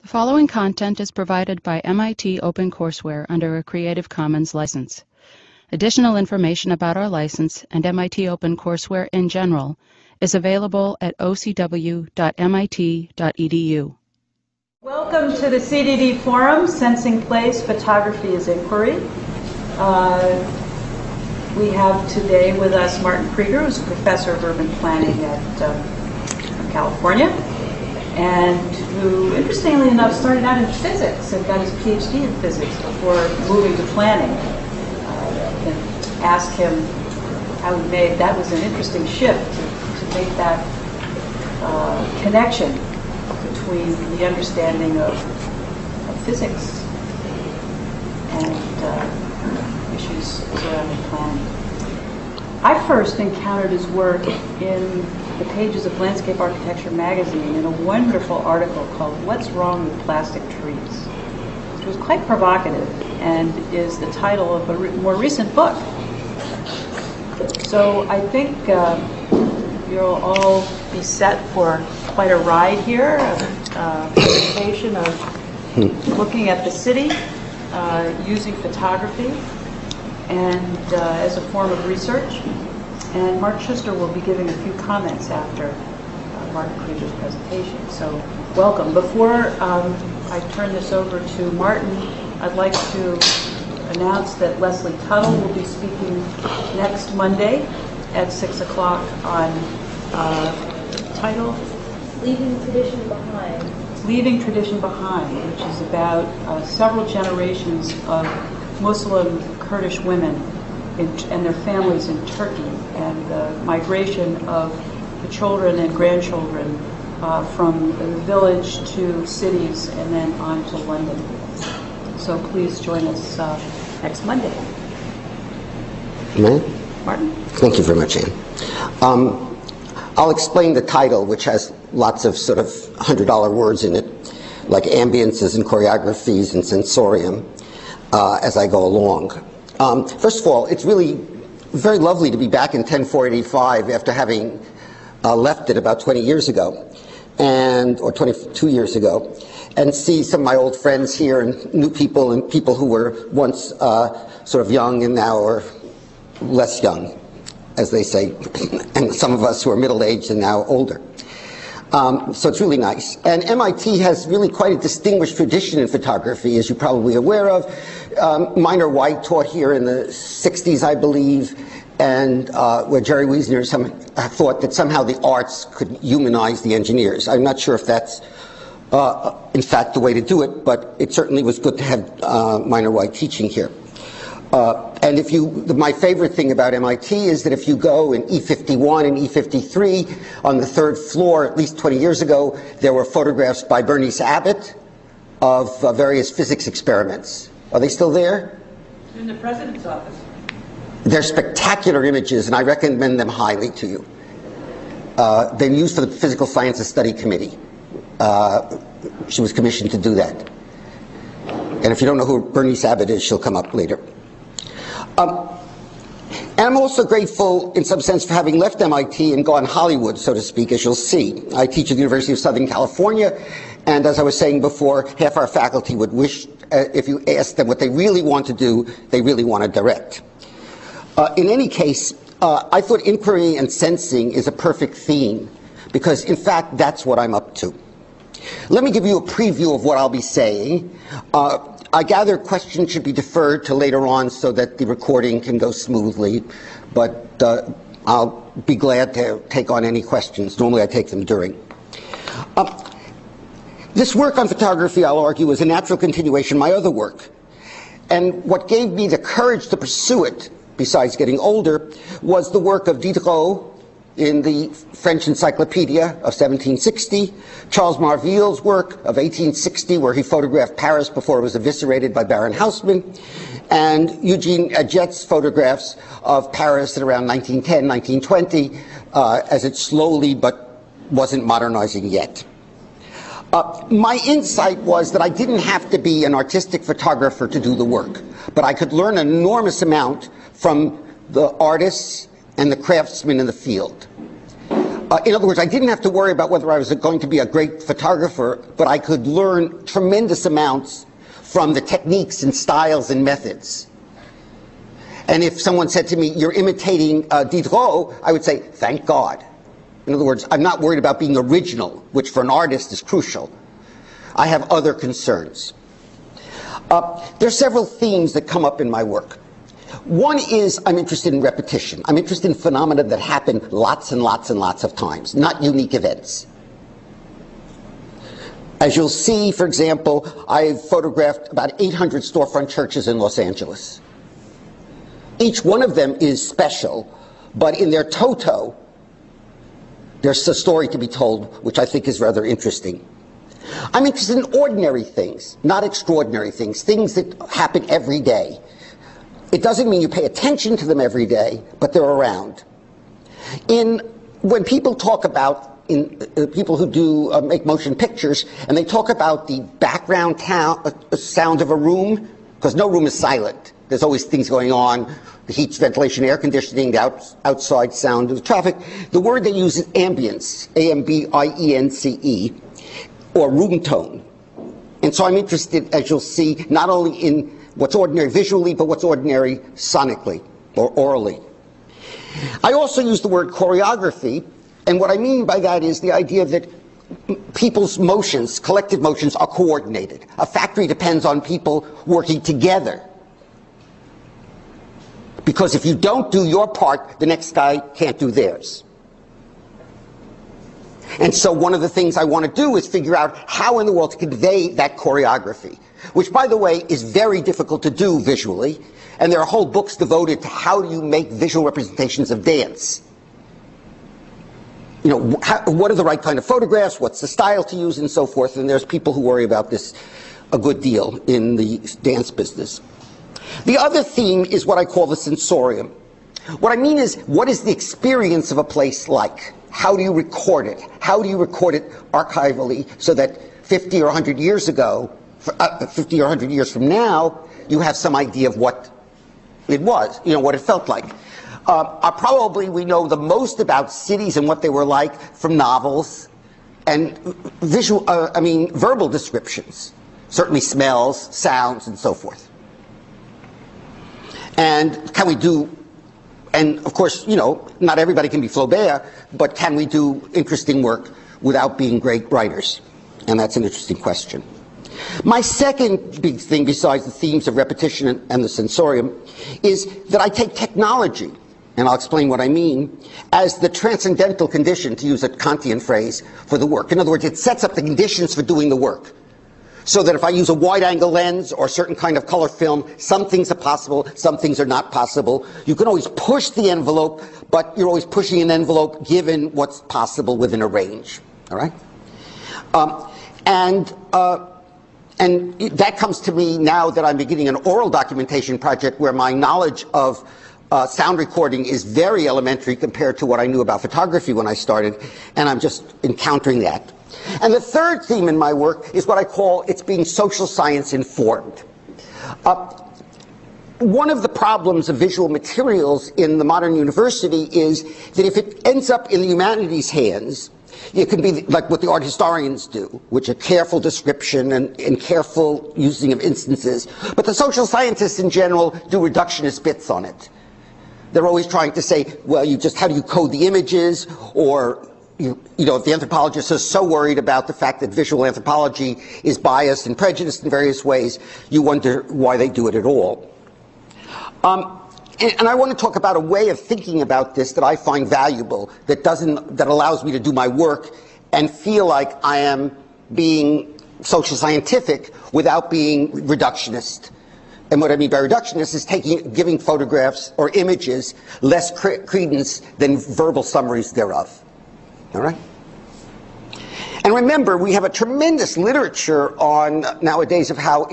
The following content is provided by MIT OpenCourseware under a Creative Commons license. Additional information about our license and MIT OpenCourseware in general is available at ocw.mit.edu. Welcome to the CDD Forum, Sensing Place, Photography is Inquiry. We have today with us Martin Krieger, who's a professor of urban planning at California, and who, interestingly enough, started out in physics and got his PhD in physics before moving to planning. And ask him how he made, that was an interesting shift to make that connection between the understanding of physics and issues surrounding planning. I first encountered his work in the pages of Landscape Architecture magazine in a wonderful article called "What's Wrong with Plastic Trees?" which was quite provocative and is the title of a more recent book. So I think you'll all be set for quite a ride here, a presentation of looking at the city, using photography, and as a form of research. And Mark Schuster will be giving a few comments after Martin Krieger's presentation. So welcome. Before I turn this over to Martin, I'd like to announce that Leslie Tuttle will be speaking next Monday at 6 o'clock on title? Leaving Tradition Behind. Leaving Tradition Behind, which is about several generations of Muslim Kurdish women and their families in Turkey, and the migration of the children and grandchildren from the village to cities and then on to London. So please join us next Monday. Martin? Thank you very much, Anne. I'll explain the title, which has lots of sort of $100 words in it, like ambiences and choreographies and sensorium, as I go along. First of all, it's really very lovely to be back in 10485 after having left it about 20 years ago, or 22 years ago, and see some of my old friends here and new people and people who were once sort of young and now are less young, as they say, and some of us who are middle-aged and now older. So it's really nice. And MIT has really quite a distinguished tradition in photography, as you're probably aware of. Minor White taught here in the 60s, I believe, and where Jerry Wiesner thought that somehow the arts could humanize the engineers. I'm not sure if that's, in fact, the way to do it, but it certainly was good to have Minor White teaching here. And my favorite thing about MIT is that if you go in E51 and E53 on the third floor, at least 20 years ago, there were photographs by Bernice Abbott of various physics experiments. Are they still there? In the president's office. They're spectacular images, and I recommend them highly to you. They're used for the Physical Sciences Study Committee. She was commissioned to do that. And if you don't know who Bernice Abbott is, she'll come up later. And I'm also grateful, in some sense, for having left MIT and gone Hollywood, so to speak, as you'll see. I teach at the University of Southern California, and as I was saying before, half our faculty would wish, if you ask them what they really want to do, they really want to direct. In any case, I thought inquiry and sensing is a perfect theme, because, in fact, that's what I'm up to. Let me give you a preview of what I'll be saying. I gather questions should be deferred to later on so that the recording can go smoothly, but I'll be glad to take on any questions. Normally I take them during. This work on photography, I'll argue, is a natural continuation of my other work. And what gave me the courage to pursue it, besides getting older, was the work of Diderot in the French Encyclopedia of 1760, Charles Marville's work of 1860, where he photographed Paris before it was eviscerated by Baron Haussmann, and Eugene Adjet's photographs of Paris at around 1910, 1920, as it slowly but wasn't modernizing yet. My insight was that I didn't have to be an artistic photographer to do the work, but I could learn an enormous amount from the artists and the craftsmen in the field. In other words, I didn't have to worry about whether I was going to be a great photographer, but I could learn tremendous amounts from the techniques and styles and methods. And if someone said to me, "You're imitating Diderot," I would say, "Thank God." In other words, I'm not worried about being original, which for an artist is crucial. I have other concerns. There are several themes that come up in my work. One is I'm interested in repetition. I'm interested in phenomena that happen lots and lots and lots of times, not unique events. As you'll see, for example, I've photographed about 800 storefront churches in Los Angeles. Each one of them is special, but in their toto, there's a story to be told, which I think is rather interesting. I'm interested in ordinary things, not extraordinary things, things that happen every day. It doesn't mean you pay attention to them every day, but they're around. When people talk about, people who do make motion pictures, and they talk about the background sound of a room, because no room is silent. There's always things going on, the heat, ventilation, air conditioning, the outside sound of the traffic. The word they use is ambience, A-M-B-I-E-N-C-E, or room tone. And so I'm interested, as you'll see, not only in what's ordinary visually, but what's ordinary sonically or orally. I also use the word choreography, and what I mean by that is the idea that people's motions, collective motions, are coordinated. A factory depends on people working together. Because if you don't do your part, the next guy can't do theirs. And so one of the things I want to do is figure out how in the world to convey that choreography, which, by the way, is very difficult to do visually. And there are whole books devoted to how do you make visual representations of dance. You know, what are the right kind of photographs, what's the style to use, and so forth. And there's people who worry about this a good deal in the dance business. The other theme is what I call the sensorium. What I mean is, what is the experience of a place like? How do you record it? How do you record it archivally so that 50 or 100 years ago, 50 or 100 years from now, you have some idea of what it was, you know, what it felt like. Probably we know the most about cities and what they were like from novels and verbal descriptions, certainly smells, sounds, and so forth. And can we do, and of course, you know, not everybody can be Flaubert, but can we do interesting work without being great writers? And that's an interesting question. My second big thing, besides the themes of repetition and the sensorium, is that I take technology, and I'll explain what I mean, as the transcendental condition, to use a Kantian phrase, for the work. In other words, it sets up the conditions for doing the work. So that if I use a wide-angle lens or a certain kind of color film, some things are possible, some things are not possible. You can always push the envelope, but you're always pushing an envelope given what's possible within a range. All right? And that comes to me now that I'm beginning an oral documentation project where my knowledge of sound recording is very elementary compared to what I knew about photography when I started, and I'm just encountering that. And the third theme in my work is what I call it's being social science informed. One of the problems of visual materials in the modern university is that if it ends up in the humanities' hands, it can be like what the art historians do, which are careful description and careful using of instances. But the social scientists in general do reductionist bits on it. They're always trying to say, well, how do you code the images? Or, you know, if the anthropologist is so worried about the fact that visual anthropology is biased and prejudiced in various ways, you wonder why they do it at all. And I want to talk about a way of thinking about this that I find valuable, that allows me to do my work and feel like I am being social scientific without being reductionist. And what I mean by reductionist is giving photographs or images less credence than verbal summaries thereof. All right? And remember, we have a tremendous literature on nowadays of how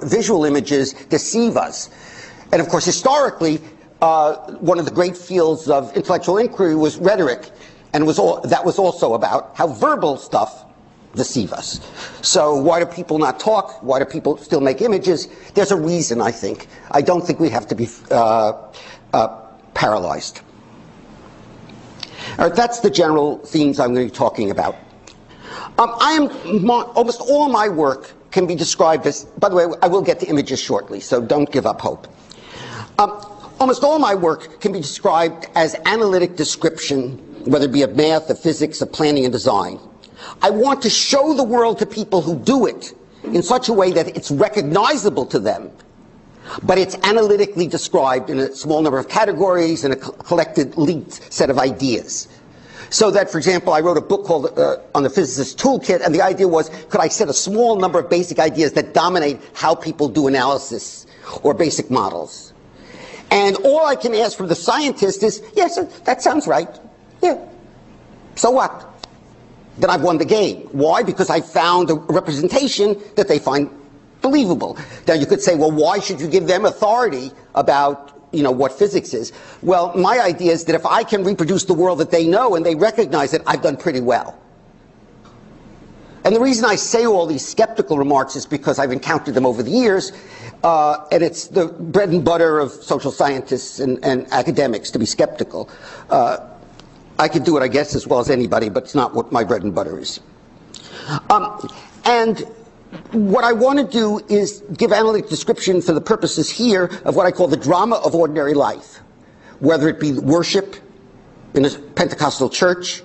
visual images deceive us. And of course, historically, one of the great fields of intellectual inquiry was rhetoric, and that was also about how verbal stuff deceive us. So why do people not talk? Why do people still make images? There's a reason, I think. I don't think we have to be paralyzed. All right, that's the general themes I'm going to be talking about. Almost all my work can be described as, by the way, I will get to images shortly, so don't give up hope. Almost all my work can be described as analytic description, whether it be of math, of physics, of planning and design. I want to show the world to people who do it in such a way that it's recognizable to them, but it's analytically described in a small number of categories and a collected linked set of ideas. So that, for example, I wrote a book called on the Physicist's Toolkit, and the idea was, could I set a small number of basic ideas that dominate how people do analysis or basic models? And all I can ask from the scientist is, yes, that sounds right. Yeah. So what? Then I've won the game. Why? Because I found a representation that they find believable. Now you could say, well, why should you give them authority about what physics is? Well, my idea is that if I can reproduce the world that they know and they recognize it, I've done pretty well. And the reason I say all these skeptical remarks is because I've encountered them over the years, and it's the bread and butter of social scientists and academics to be skeptical. I could do it, I guess, as well as anybody, but it's not what my bread and butter is. And what I want to do is give analytic description for the purposes here of what I call the drama of ordinary life, whether it be worship in a Pentecostal church,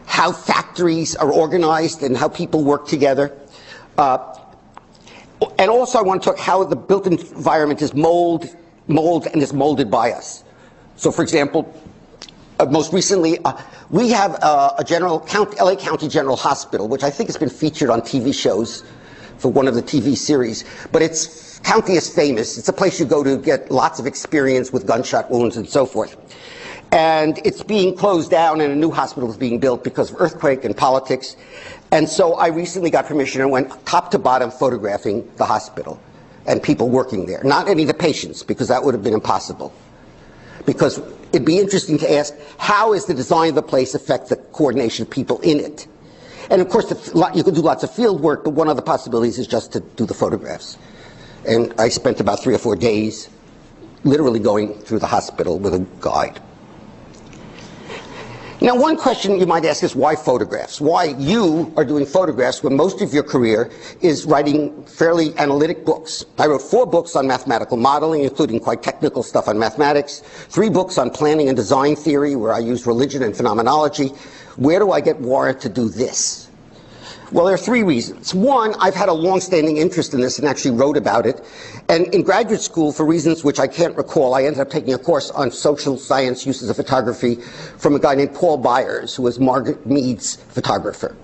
how factories are organized and how people work together. And also I want to talk how the built environment is molded and is molded by us. So for example, most recently, we have a LA County General Hospital, which I think has been featured on TV shows for one of the TV series. But its county is famous. It's a place you go to get lots of experience with gunshot wounds and so forth. And it's being closed down and a new hospital is being built because of earthquake and politics. And so I recently got permission and went top to bottom photographing the hospital and people working there. Not any of the patients, because that would have been impossible. Because it'd be interesting to ask, how is the design of the place affect the coordination of people in it? And of course, you could do lots of field work, but one of the possibilities is just to do the photographs. And I spent about 3 or 4 days literally going through the hospital with a guide. Now, one question you might ask is, why photographs? Why you are doing photographs when most of your career is writing fairly analytic books? I wrote 4 books on mathematical modeling, including quite technical stuff on mathematics, 3 books on planning and design theory, where I use religion and phenomenology. Where do I get warrant to do this? Well, there are 3 reasons. One, I've had a long-standing interest in this and actually wrote about it. And in graduate school, for reasons which I can't recall, I ended up taking a course on social science uses of photography from a guy named Paul Byers, who was Margaret Mead's photographer.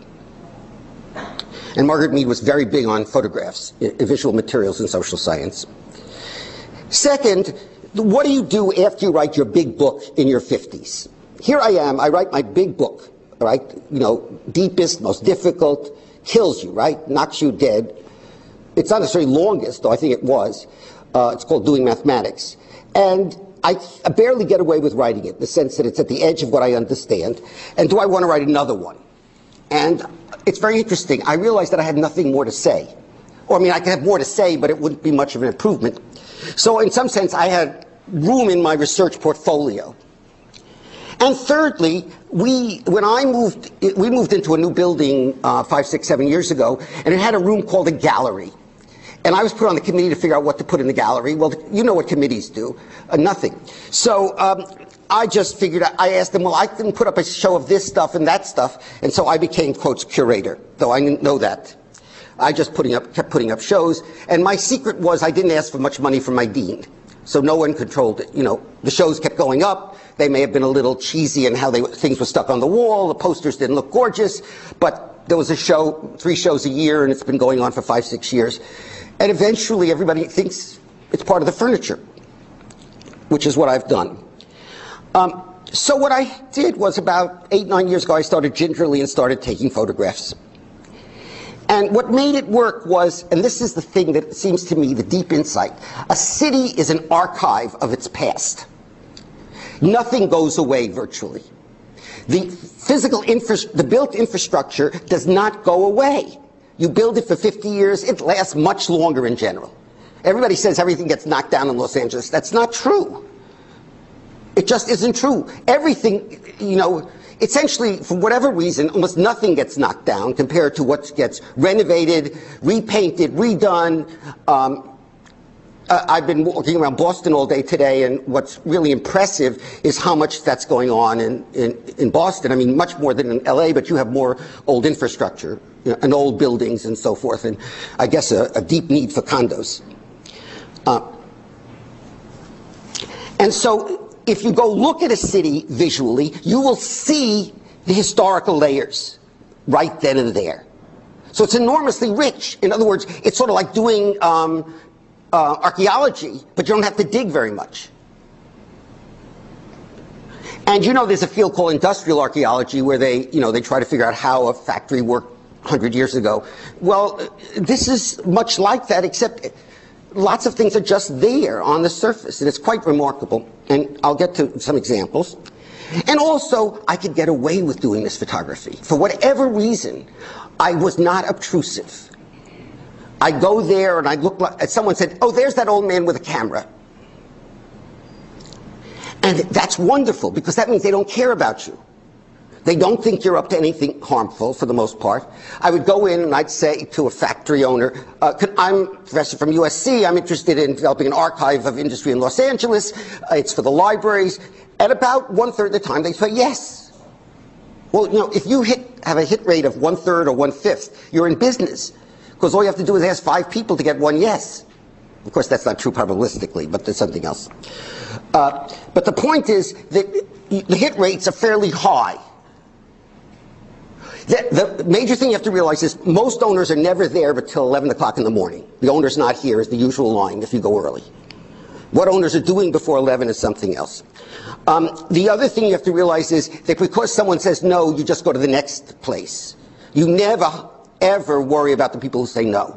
And Margaret Mead was very big on photographs, visual materials in social science. Second, what do you do after you write your big book in your 50s? Here I am, I write my big book. Right? Deepest, most difficult, kills you, right? Knocks you dead. It's not necessarily longest, though I think it was. It's called Doing Mathematics. And I barely get away with writing it, in the sense that it's at the edge of what I understand. And do I want to write another one? And it's very interesting. I realized that I had nothing more to say. Or, I mean, I could have more to say, but it wouldn't be much of an improvement. So, in some sense, I had room in my research portfolio. And thirdly, we moved into a new building 5, 6, 7 years ago, and it had a room called a gallery. And I was put on the committee to figure out what to put in the gallery. Well, you know what committees do, nothing. So I just figured, I asked them, well, I can put up a show of this stuff and that stuff, and so I became, quotes, curator, though I didn't know that. I just kept putting up shows, and my secret was I didn't ask for much money from my dean. So no one controlled it. The shows kept going up. They may have been a little cheesy in how things were stuck on the wall. The posters didn't look gorgeous. But there was a show, 3 shows a year, and it's been going on for 5, 6 years. And eventually everybody thinks it's part of the furniture, which is what I've done. So what I did was about 8, 9 years ago, I started gingerly and started taking photographs. And what made it work was, and this is the thing that seems to me the deep insight, a city is an archive of its past. Nothing goes away virtually. The physical the built infrastructure does not go away. You build it for 50 years, it lasts much longer in general. Everybody says everything gets knocked down in Los Angeles. That's not true. It just isn't true. Everything, essentially, for whatever reason, almost nothing gets knocked down compared to what gets renovated, repainted, redone. I've been walking around Boston all day today, and what's really impressive is how much that's going on in Boston. I mean, much more than in LA, but you have more old infrastructure, and old buildings and so forth, and I guess a deep need for condos. And so if you go look at a city visually, you will see the historical layers right then and there. So it's enormously rich. In other words, it's sort of like doing archaeology, but you don't have to dig very much. And you know there's a field called industrial archaeology where they try to figure out how a factory worked 100 years ago. Well, this is much like that, except lots of things are just there on the surface, and it's quite remarkable. And I'll get to some examples. And also, I could get away with doing this photography. For whatever reason, I was not obtrusive. I go there and I look like, someone said, oh, there's that old man with a camera. And that's wonderful, because that means they don't care about you. They don't think you're up to anything harmful, for the most part. I would go in and I'd say to a factory owner, I'm a professor from USC, I'm interested in developing an archive of industry in Los Angeles, it's for the libraries. At about 1/3 of the time, they say yes. Well, if you have a hit rate of 1/3 or 1/5, you're in business. Because all you have to do is ask 5 people to get 1 yes. Of course, that's not true probabilistically, but there's something else. But the point is that the hit rates are fairly high. The major thing you have to realize is most owners are never there until 11 o'clock in the morning. The owner's not here is the usual line if you go early. What owners are doing before 11 is something else. The other thing you have to realize is that because someone says no, you just go to the next place. You never ever worry about the people who say no.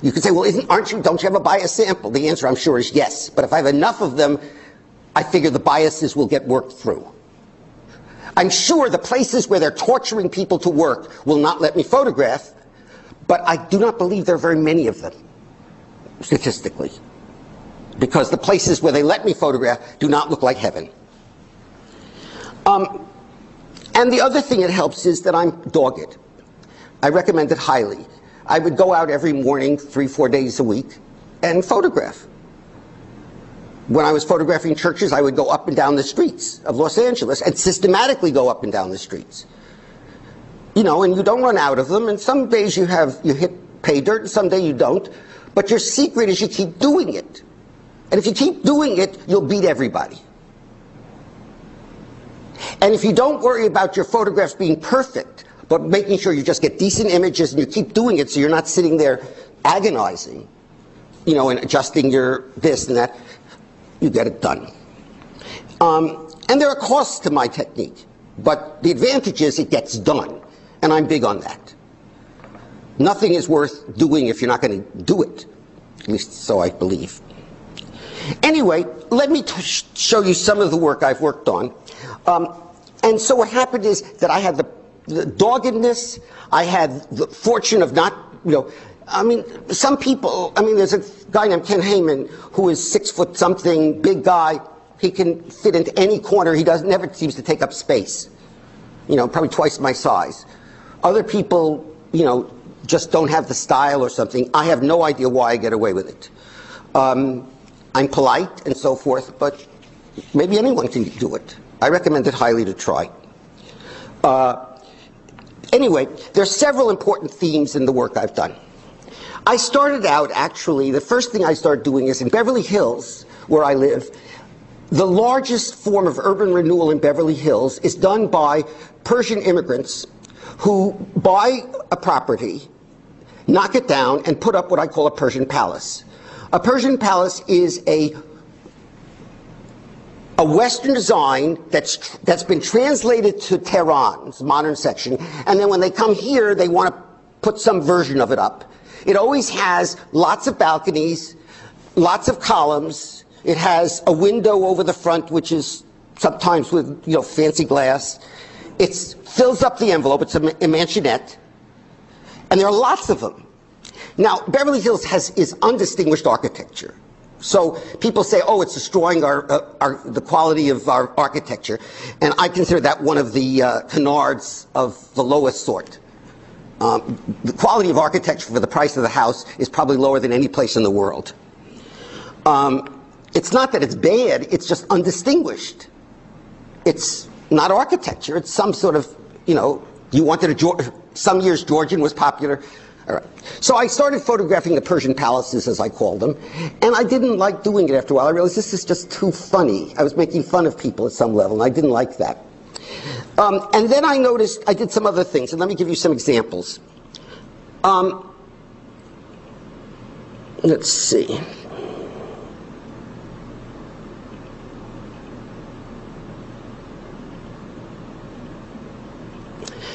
You could say, well, don't you have a bias sample? The answer, I'm sure, is yes. But if I have enough of them, I figure the biases will get worked through. I'm sure the places where they're torturing people to work will not let me photograph, but I do not believe there are very many of them, statistically. Because the places where they let me photograph do not look like heaven. And the other thing that helps is that I'm dogged. I recommend it highly. I would go out every morning, 3-4 days a week, and photograph. When I was photographing churches, I would go up and down the streets of Los Angeles and systematically go up and down the streets. And you don't run out of them, and some days you hit pay dirt, and some days you don't. But your secret is you keep doing it. And if you keep doing it, you'll beat everybody. And if you don't worry about your photographs being perfect, but making sure you just get decent images and you keep doing it so you're not sitting there agonizing, and adjusting your this and that, you get it done. And there are costs to my technique, but the advantage is it gets done, and I'm big on that. Nothing is worth doing if you're not going to do it, at least so I believe. Anyway, let me show you some of the work I've worked on. And so what happened is that I had the doggedness, I had the fortune of not, some people, there's a guy named Ken Heyman who is 6 foot something, big guy. He can fit into any corner. He never seems to take up space. Probably twice my size. Other people, just don't have the style or something. I have no idea why I get away with it. I'm polite and so forth, but maybe anyone can do it. I recommend it highly to try. Anyway, there are several important themes in the work I've done. I started out, actually, the first thing I started doing is in Beverly Hills, where I live. The largest form of urban renewal in Beverly Hills is done by Persian immigrants who buy a property, knock it down, and put up what I call a Persian palace. A Persian palace is a Western design that's been translated to Tehran's modern section, and then when they come here, they want to put some version of it up. It always has lots of balconies, lots of columns. It has a window over the front, which is sometimes with fancy glass. It fills up the envelope. It's a mansionette, and there are lots of them. Now, Beverly Hills is undistinguished architecture. So people say, oh, it's destroying the quality of our architecture. And I consider that one of the canards of the lowest sort. The quality of architecture for the price of the house is probably lower than any place in the world. It's not that it's bad, it's just undistinguished. It's not architecture, it's some sort of, you know, you wanted some years Georgian was popular. All right. So I started photographing the Persian palaces, as I called them, and I didn't like doing it after a while. I realized this is just too funny. I was making fun of people at some level, and I didn't like that. And then I noticed I did some other things, and let me give you some examples. Let's see.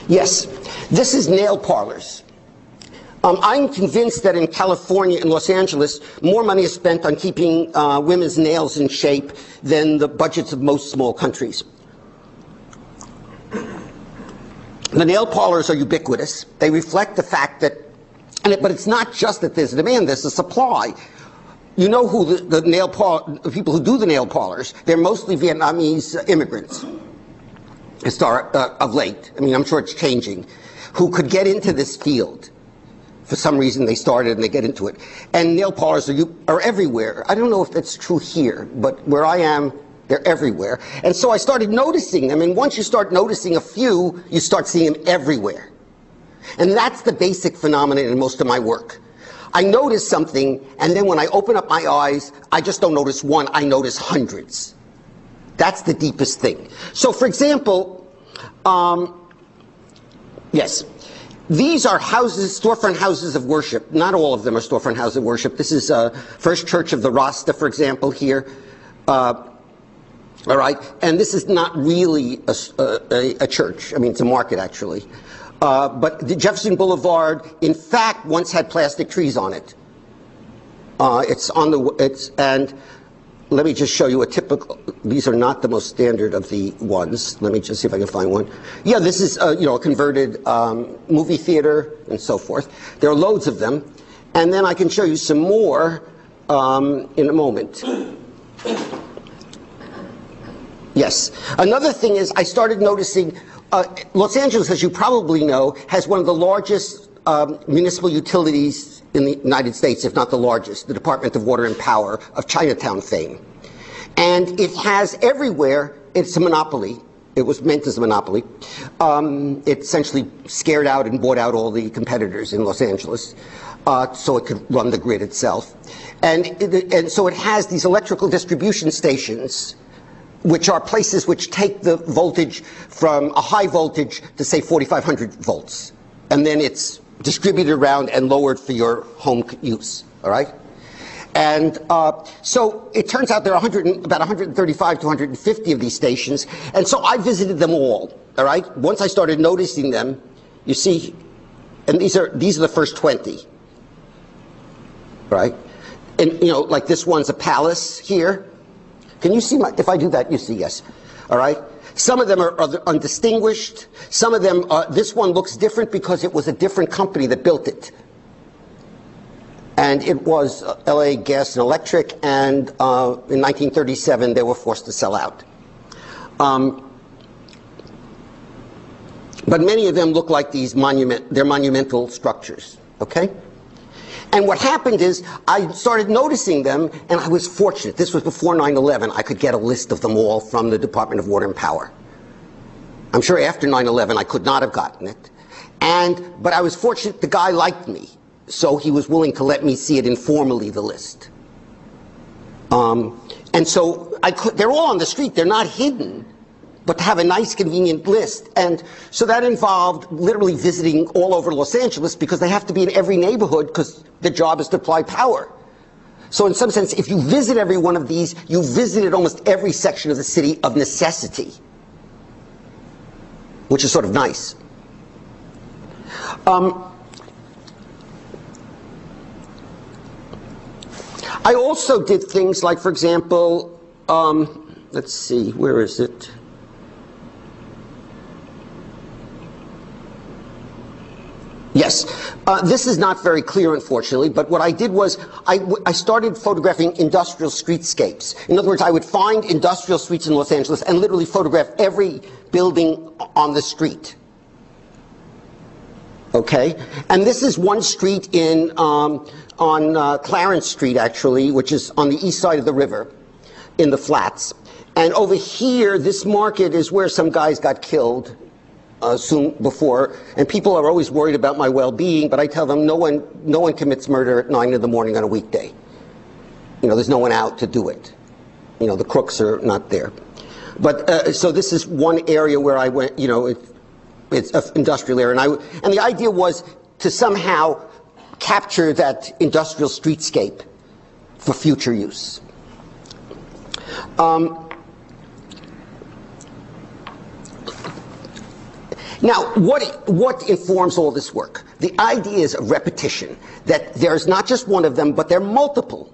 Yes, this is nail parlors. I'm convinced that in California and Los Angeles, more money is spent on keeping women's nails in shape than the budgets of most small countries. The nail parlors are ubiquitous. They reflect the fact that, but it's not just that there's a demand, there's a supply. You know who the people who do the nail parlors, they're mostly Vietnamese immigrants of late. I mean, I'm sure it's changing, who could get into this field. For some reason they started and they get into it. And nail parlors are everywhere. I don't know if that's true here, but where I am, they're everywhere. And so I started noticing them, and once you start noticing a few, you start seeing them everywhere. And that's the basic phenomenon in most of my work. I notice something, and then when I open up my eyes, I just don't notice one, I notice hundreds. That's the deepest thing. So for example, yes. These are houses, storefront houses of worship. Not all of them are storefront houses of worship. This is First Church of the Rasta, for example, here. All right, and this is not really a church. I mean, it's a market, actually. But the Jefferson Boulevard, in fact, once had plastic trees on it. And let me just show you a typical, these are not the most standard of the ones. Let me just see if I can find one. Yeah, this is you know, a converted movie theater and so forth. There are loads of them. And then I can show you some more in a moment. Yes. Another thing is I started noticing Los Angeles, as you probably know, has one of the largest municipal utilities in the United States, if not the largest, the Department of Water and Power of Chinatown fame. And it has everywhere, it's a monopoly. It was meant as a monopoly. It essentially scared out and bought out all the competitors in Los Angeles so it could run the grid itself. And so it has these electrical distribution stations, which are places which take the voltage from a high voltage to, say, 4,500 volts. And then it's distributed around and lowered for your home use, all right? And so it turns out there are about 135 to 150 of these stations, and so I visited them all right? Once I started noticing them, you see, and these are the first 20, right? And, you know, like this one's a palace here. Can you see if I do that, you see, yes, all right? Some of them are undistinguished. Some of them, this one looks different because it was a different company that built it. And it was LA Gas and Electric, and in 1937 they were forced to sell out. But many of them look like these they're monumental structures, okay? And what happened is I started noticing them, and I was fortunate. This was before 9/11. I could get a list of them all from the Department of Water and Power. I'm sure after 9/11 I could not have gotten it. But I was fortunate the guy liked me, so he was willing to let me see it informally, the list. And so they're all on the street. They're not hidden. But to have a nice, convenient list. And so that involved literally visiting all over Los Angeles, because they have to be in every neighborhood because the job is to apply power. So in some sense, if you visit every one of these, you visited almost every section of the city of necessity, which is sort of nice. I also did things like, for example, let's see, where is it? Yes, This is not very clear, unfortunately, but what I did was I started photographing industrial streetscapes. In other words, I would find industrial streets in Los Angeles and literally photograph every building on the street. Okay? And this is one street on Clarence Street, actually, which is on the east side of the river in the flats. And over here, this market is where some guys got killed soon before, and people are always worried about my well-being, but I tell them no one commits murder at 9 in the morning on a weekday. You know, there's no one out to do it. You know, the crooks are not there. But so this is one area where I went, you know, it's an industrial area, and the idea was to somehow capture that industrial streetscape for future use. Now, what informs all this work? The idea is of repetition, that there's not just one of them, but there are multiple.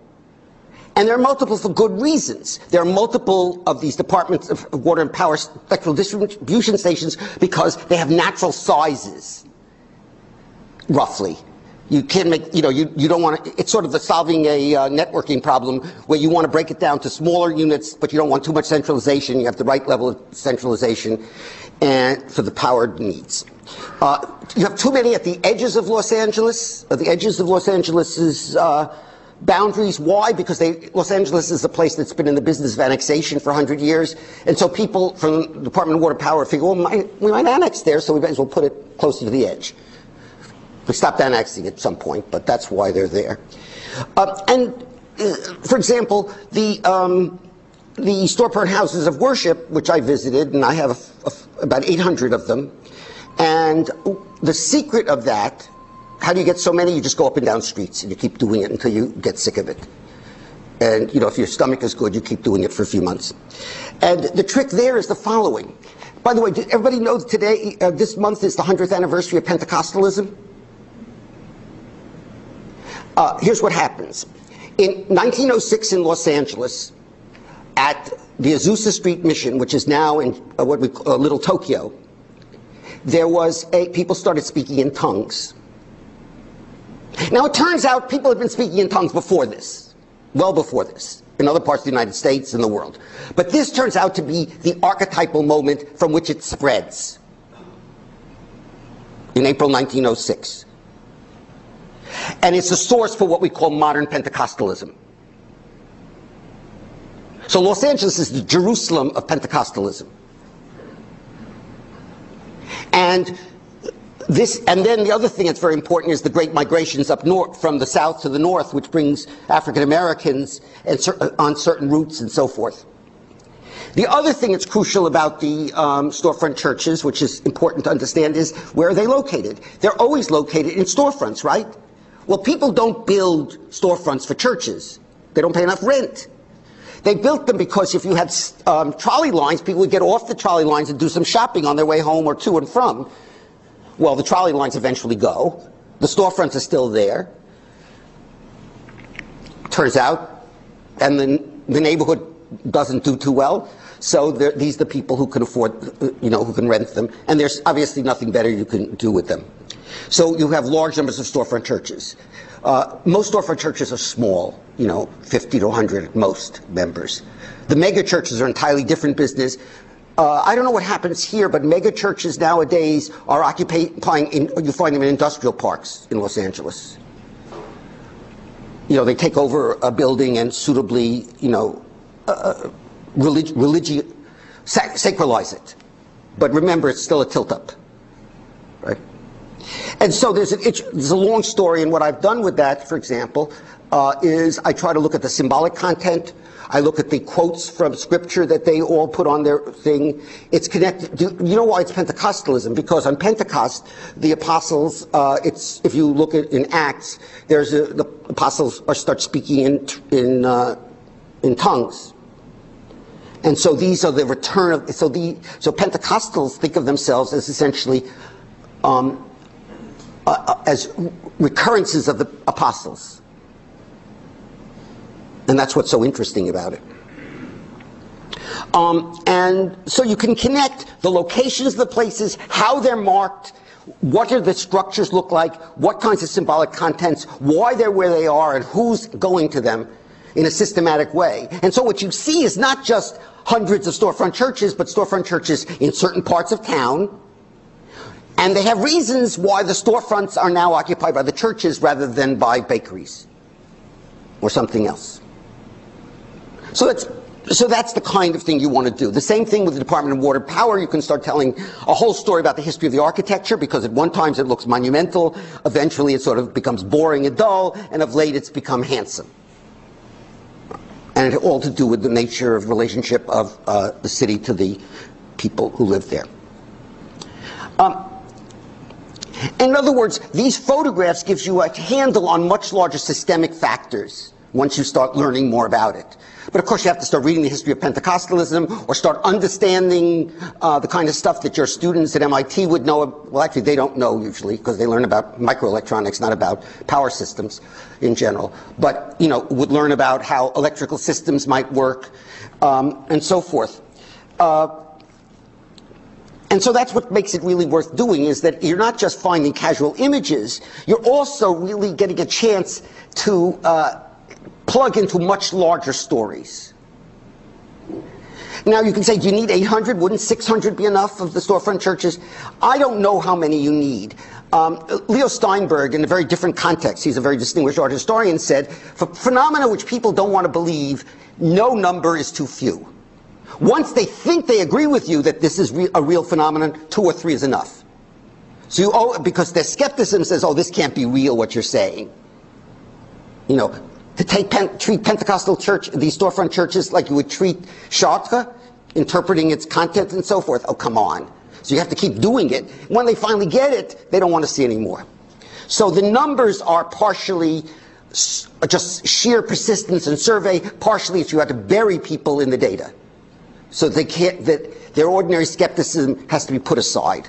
And there are multiple for good reasons. There are multiple of these departments of water and power electrical distribution stations because they have natural sizes, roughly. You can't make, you know, you don't want to, it's sort of the solving a networking problem where you want to break it down to smaller units, but you don't want too much centralization. You have the right level of centralization and for the power needs. You have too many at the edges of Los Angeles, Angeles's boundaries. Why? Because Los Angeles is a place that's been in the business of annexation for 100 years. And so people from the Department of Water and Power figure, well, we might annex there, so we might as well put it closer to the edge. We stopped annexing at some point, but that's why they're there. For example, the storefront houses of worship, which I visited, and I have about 800 of them, and the secret of that, how do you get so many? You just go up and down streets, and you keep doing it until you get sick of it. And, you know, if your stomach is good, you keep doing it for a few months. And the trick there is the following. By the way, did everybody know that today, this month is the 100th anniversary of Pentecostalism? Here's what happens. In 1906 in Los Angeles, at the Azusa Street Mission, which is now in what we call Little Tokyo, there was people started speaking in tongues. Now it turns out people have been speaking in tongues before this, well before this, in other parts of the United States and the world. But this turns out to be the archetypal moment from which it spreads in April 1906. And it's the source for what we call modern Pentecostalism. So Los Angeles is the Jerusalem of Pentecostalism. And then the other thing that's very important is the great migrations up north, from the south to the north, which brings African Americans on certain routes and so forth. The other thing that's crucial about the storefront churches, which is important to understand, is where are they located? They're always located in storefronts, right? Well, people don't build storefronts for churches. They don't pay enough rent. They built them because if you had trolley lines, people would get off the trolley lines and do some shopping on their way home or to and from. Well, the trolley lines eventually go. The storefronts are still there. Turns out, and the neighborhood doesn't do too well. So these are the people who can afford, you know, who can rent them. And there's obviously nothing better you can do with them. So you have large numbers of storefront churches. Most storefront churches are small, you know, 50 to 100 at most members. The mega churches are an entirely different business. I don't know what happens here, but mega churches nowadays are occupying, you find them in industrial parks in Los Angeles. You know, they take over a building and suitably, you know, sacralize it. But remember, it's still a tilt-up, right? And so there's a long story, and what I've done with that, for example, is I try to look at the symbolic content. I look at the quotes from Scripture that they all put on their thing. It's connected. You know why it's Pentecostalism? Because on Pentecost, the apostles, if you look at in Acts, the apostles start speaking in tongues. And so these are the return of, so Pentecostals think of themselves as essentially as recurrences of the apostles. And that's what's so interesting about it. And so you can connect the locations of the places, how they're marked, what do the structures look like, what kinds of symbolic contents, why they're where they are, and who's going to them in a systematic way. And so what you see is not just hundreds of storefront churches, but storefront churches in certain parts of town. And they have reasons why the storefronts are now occupied by the churches rather than by bakeries or something else. So that's the kind of thing you want to do. The same thing with the Department of Water Power. You can start telling a whole story about the history of the architecture, because at one time it looks monumental, eventually it sort of becomes boring and dull, and of late it's become handsome. And it all to do with the nature of relationship of the city to the people who live there. In other words, these photographs gives you a handle on much larger systemic factors once you start learning more about it. But of course you have to start reading the history of Pentecostalism, or start understanding the kind of stuff that your students at MIT would know. Well, actually they don't know usually, because they learn about microelectronics, not about power systems in general. But, you know, would learn about how electrical systems might work, and so forth. And so that's what makes it really worth doing, is that you're not just finding casual images, you're also really getting a chance to plug into much larger stories. Now you can say, do you need 800? Wouldn't 600 be enough of the storefront churches? I don't know how many you need. Leo Steinberg, in a very different context, he's a very distinguished art historian, said, for phenomena which people don't want to believe, no number is too few. Once they think they agree with you that this is a real phenomenon, 2 or 3 is enough. So because their skepticism says, oh, this can't be real, what you're saying. You know, to treat Pentecostal church, these storefront churches, like you would treat Chartres, interpreting its content and so forth. Oh, come on. So you have to keep doing it. When they finally get it, they don't want to see anymore. So the numbers are partially just sheer persistence and survey, partially it's you have to bury people in the data. So they can't, that their ordinary skepticism has to be put aside.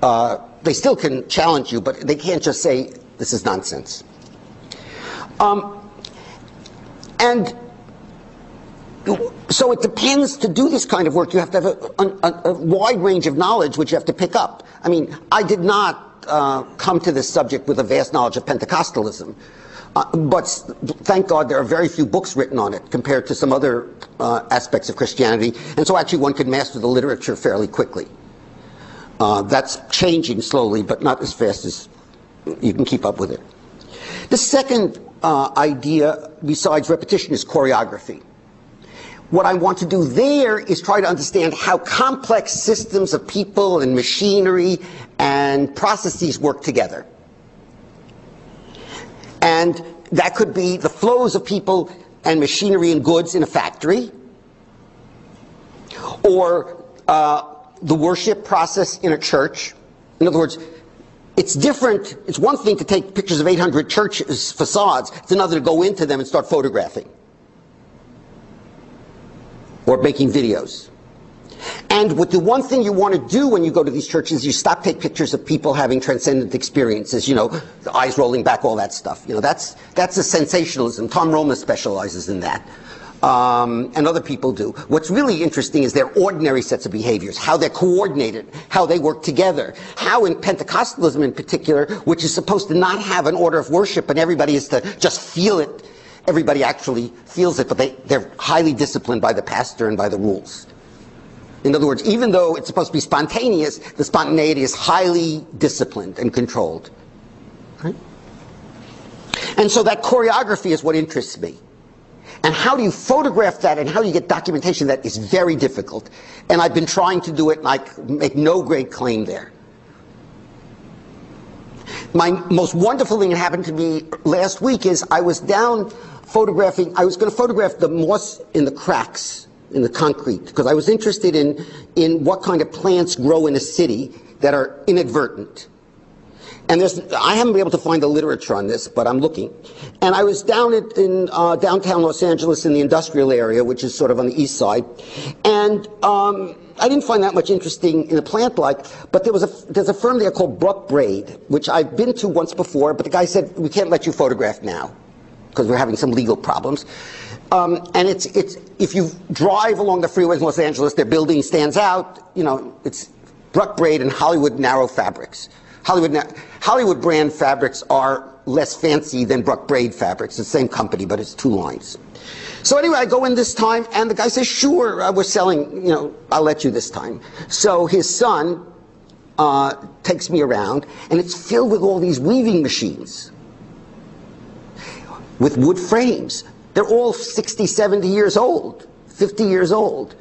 They still can challenge you, but they can't just say, this is nonsense. And so it depends, to do this kind of work, you have to have a wide range of knowledge which you have to pick up. I mean, I did not come to this subject with a vast knowledge of Pentecostalism. But thank God there are very few books written on it compared to some other aspects of Christianity. And so actually one could master the literature fairly quickly. That's changing slowly, but not as fast as you can keep up with it. The second idea, besides repetition, is choreography. What I want to do there is try to understand how complex systems of people and machinery and processes work together. And that could be the flows of people and machinery and goods in a factory, or the worship process in a church. In other words, it's different. It's one thing to take pictures of 800 churches' facades. It's another to go into them and start photographing or making videos. And what the one thing you want to do when you go to these churches, you stop take pictures of people having transcendent experiences, you know, the eyes rolling back, all that stuff. You know, that's a sensationalism. Tom Roma specializes in that. And other people do. What's really interesting is their ordinary sets of behaviors, how they're coordinated, how they work together, how in Pentecostalism in particular, which is supposed to not have an order of worship and everybody is to just feel it, everybody actually feels it, but they're highly disciplined by the pastor and by the rules. In other words, even though it's supposed to be spontaneous, the spontaneity is highly disciplined and controlled. Right? And so that choreography is what interests me. And how do you photograph that and how do you get documentation of that is very difficult. And I've been trying to do it and I make no great claim there. My most wonderful thing that happened to me last week is I was down photographing, I was going to photograph the moss in the cracks in the concrete, because I was interested in what kind of plants grow in a city that are inadvertent. And I haven't been able to find the literature on this, but I'm looking. And I was down in downtown Los Angeles in the industrial area, which is sort of on the east side. And I didn't find that much interesting in the plant life, but there's a firm there called Bruck Braid, which I've been to once before, but the guy said, we can't let you photograph now, because we're having some legal problems. And it's if you drive along the freeways in Los Angeles, their building stands out, you know, it's Bruck braid and Hollywood narrow fabrics. Hollywood brand fabrics are less fancy than Bruck braid fabrics. It's the same company, but it's 2 lines. So anyway, I go in this time, and the guy says, sure, we're selling, I'll let you this time. So his son takes me around, and it's filled with all these weaving machines with wood frames. They're all 60, 70 years old, 50 years old,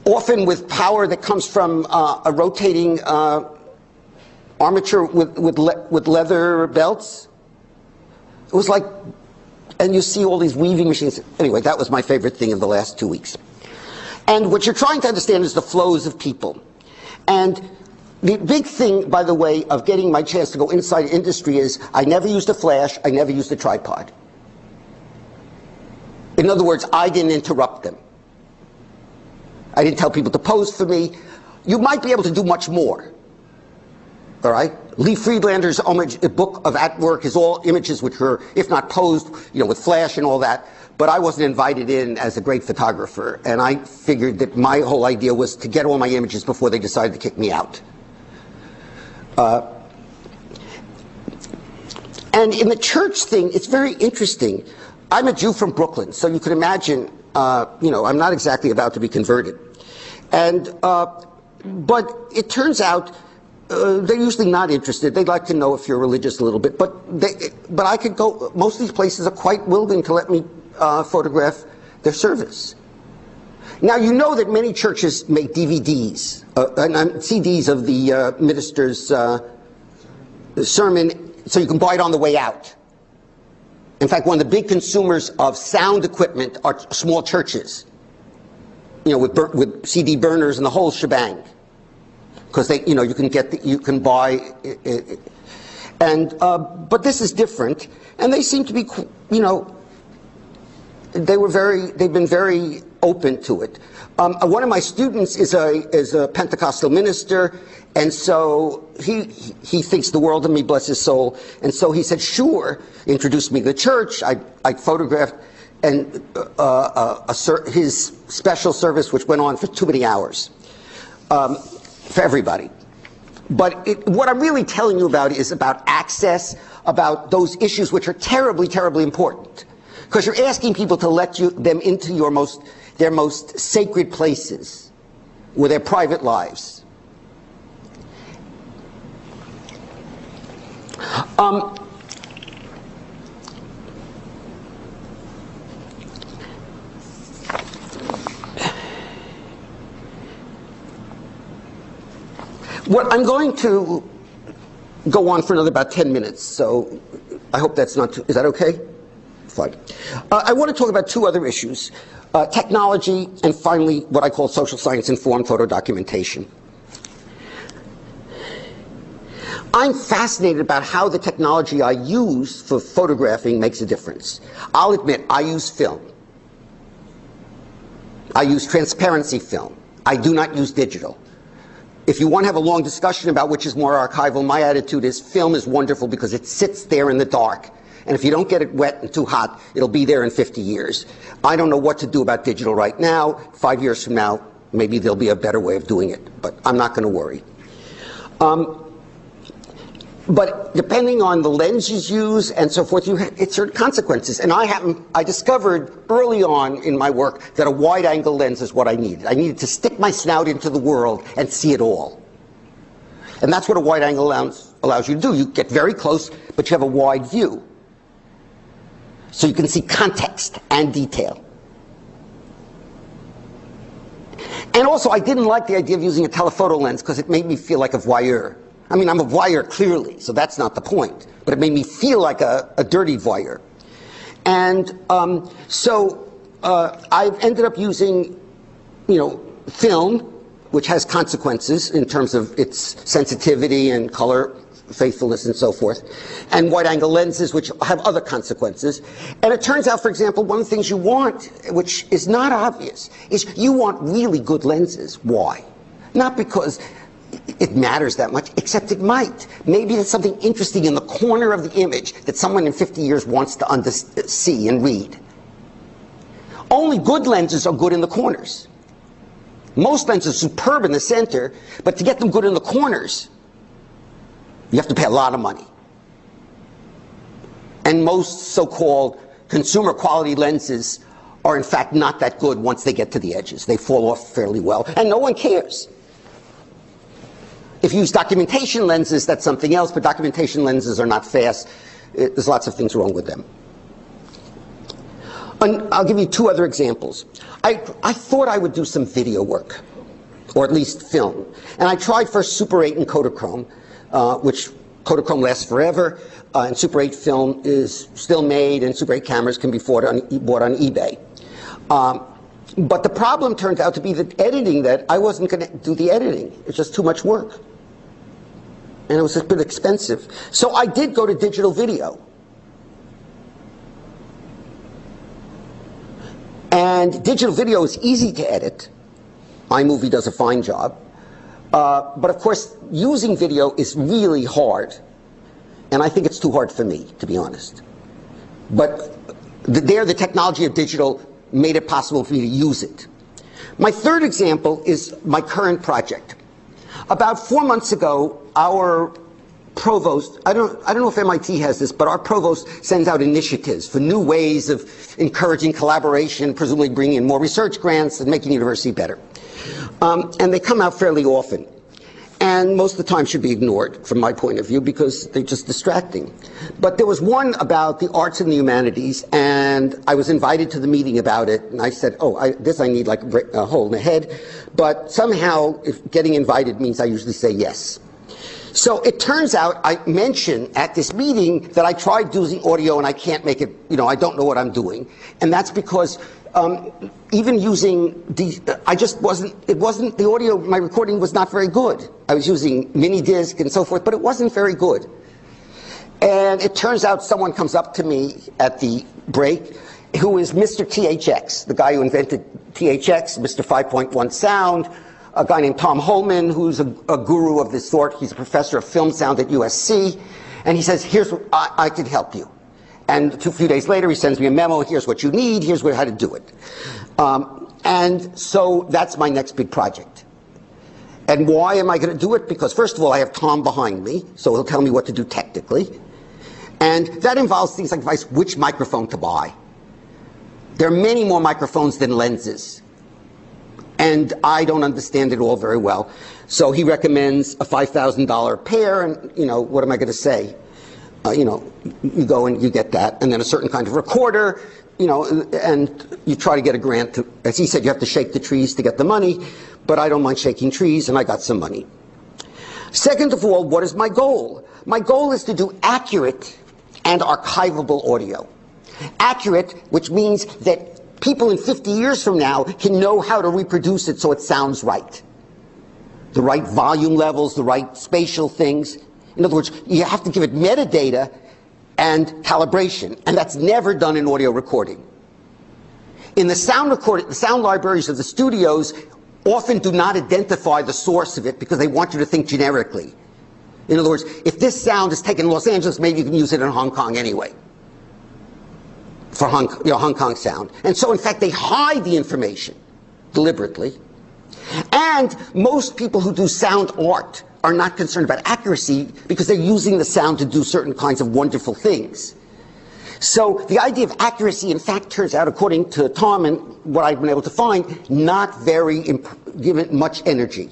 often with power that comes from a rotating armature with leather belts. It was like, and you see all these weaving machines. Anyway, that was my favorite thing of the last 2 weeks. And what you're trying to understand is the flows of people. And the big thing, by the way, of getting my chance to go inside industry is I never used a flash, I never used a tripod. In other words, I didn't interrupt them. I didn't tell people to pose for me. You might be able to do much more. All right? Lee Friedlander's book of At Work is all images which were, if not posed, with flash and all that. But I wasn't invited in as a great photographer, and I figured that my whole idea was to get all my images before they decided to kick me out. And in the church thing, it's very interesting. I'm a Jew from Brooklyn, so you can imagine, I'm not exactly about to be converted. And, but it turns out they're usually not interested. They'd like to know if you're religious a little bit, but I could go, most of these places are quite willing to let me photograph their service. Now, you know that many churches make DVDs, and CDs of the minister's sermon, so you can buy it on the way out. In fact, one of the big consumers of sound equipment are small churches, with CD burners and the whole shebang, because you can buy it. And but this is different, and they seem to be, they've been very open to it. One of my students is a Pentecostal minister, and so he thinks the world of me, bless his soul. And so he said, sure, introduced me to the church. I photographed and his special service, which went on for too many hours for everybody. But what I'm really telling you about is about access, about those issues which are terribly, terribly important. Because you're asking people to let them into their most sacred places, or their private lives. What I'm going to go on for another about 10 minutes, so I hope that's not too, is that okay? Fine. I want to talk about 2 other issues, technology, and finally what I call social science-informed photo documentation. I'm fascinated about how the technology I use for photographing makes a difference. I'll admit, I use film. I use transparency film. I do not use digital. If you want to have a long discussion about which is more archival, my attitude is film is wonderful because it sits there in the dark. And if you don't get it wet and too hot, it'll be there in 50 years. I don't know what to do about digital right now. 5 years from now, maybe there'll be a better way of doing it. But I'm not going to worry. But depending on the lenses used and so forth, it's certain consequences. And I discovered early on in my work that a wide-angle lens is what I needed. I needed to stick my snout into the world and see it all. And that's what a wide-angle lens allows you to do. You get very close, but you have a wide view. So you can see context and detail. And also, I didn't like the idea of using a telephoto lens because it made me feel like a voyeur. I mean, I'm a voyeur clearly, so that's not the point. But it made me feel like a dirty voyeur. And so I've ended up using, film, which has consequences in terms of its sensitivity and color faithfulness and so forth, and wide-angle lenses, which have other consequences. And it turns out, for example, one of the things you want, which is not obvious, is you want really good lenses. Why? Not because it matters that much, except it might. Maybe there's something interesting in the corner of the image that someone in 50 years wants to see and read. Only good lenses are good in the corners. Most lenses are superb in the center, but to get them good in the corners, you have to pay a lot of money. And most so-called consumer quality lenses are in fact not that good once they get to the edges. They fall off fairly well, and no one cares. If you use documentation lenses, that's something else, but documentation lenses are not fast. There's lots of things wrong with them. And I'll give you two other examples. I thought I would do some video work, or at least film. And I tried first Super 8 and Kodachrome, which Kodachrome lasts forever, and Super 8 film is still made, and Super 8 cameras can be bought on eBay. But the problem turned out to be that editing that, I wasn't going to do the editing. It's just too much work. And it was a bit expensive. So I did go to digital video. And digital video is easy to edit. iMovie does a fine job. But of course, using video is really hard. And I think it's too hard for me, to be honest. But the technology of digital made it possible for me to use it. My third example is my current project. About 4 months ago, our provost, I don't know if MIT has this, but our provost sends out initiatives for new ways of encouraging collaboration, presumably bringing in more research grants and making the university better. And they come out fairly often. And most of the time should be ignored from my point of view because they're just distracting. But there was one about the arts and the humanities, and I was invited to the meeting about it, and I said, oh, this I need like a hole in the head. But somehow, if getting invited means I usually say yes. So it turns out I mentioned at this meeting that I tried using audio and I can't make it, I don't know what I'm doing. And that's because even using the audio, my recording was not very good. I was using mini disc and so forth, but it wasn't very good. And it turns out someone comes up to me at the break who is Mr. THX, the guy who invented THX, Mr. 5.1 sound, a guy named Tom Holman, who's a guru of this sort. He's a professor of film sound at USC. And he says, here's what I can help you. And a few days later, he sends me a memo. Here's what you need. Here's how to do it. And so that's my next big project. And why am I going to do it? Because first of all, I have Tom behind me, so he'll tell me what to do technically. And that involves things like which microphone to buy. There are many more microphones than lenses. And I don't understand it all very well. So he recommends a $5,000 pair, and what am I going to say? You go and you get that, and then a certain kind of recorder, and you try to get a grant to, as he said, you have to shake the trees to get the money, but I don't mind shaking trees, and I got some money. Second of all, what is my goal? My goal is to do accurate and archivable audio. Accurate, which means that people in 50 years from now can know how to reproduce it so it sounds right. The right volume levels, the right spatial things. In other words, you have to give it metadata and calibration, and that's never done in audio recording. In the sound libraries of the studios often do not identify the source of it because they want you to think generically. In other words, if this sound is taken in Los Angeles, maybe you can use it in Hong Kong anyway. For Hong Kong sound. And so in fact they hide the information deliberately. And most people who do sound art are not concerned about accuracy because they're using the sound to do certain kinds of wonderful things. So the idea of accuracy in fact turns out, according to Tom and what I've been able to find, not very given much energy.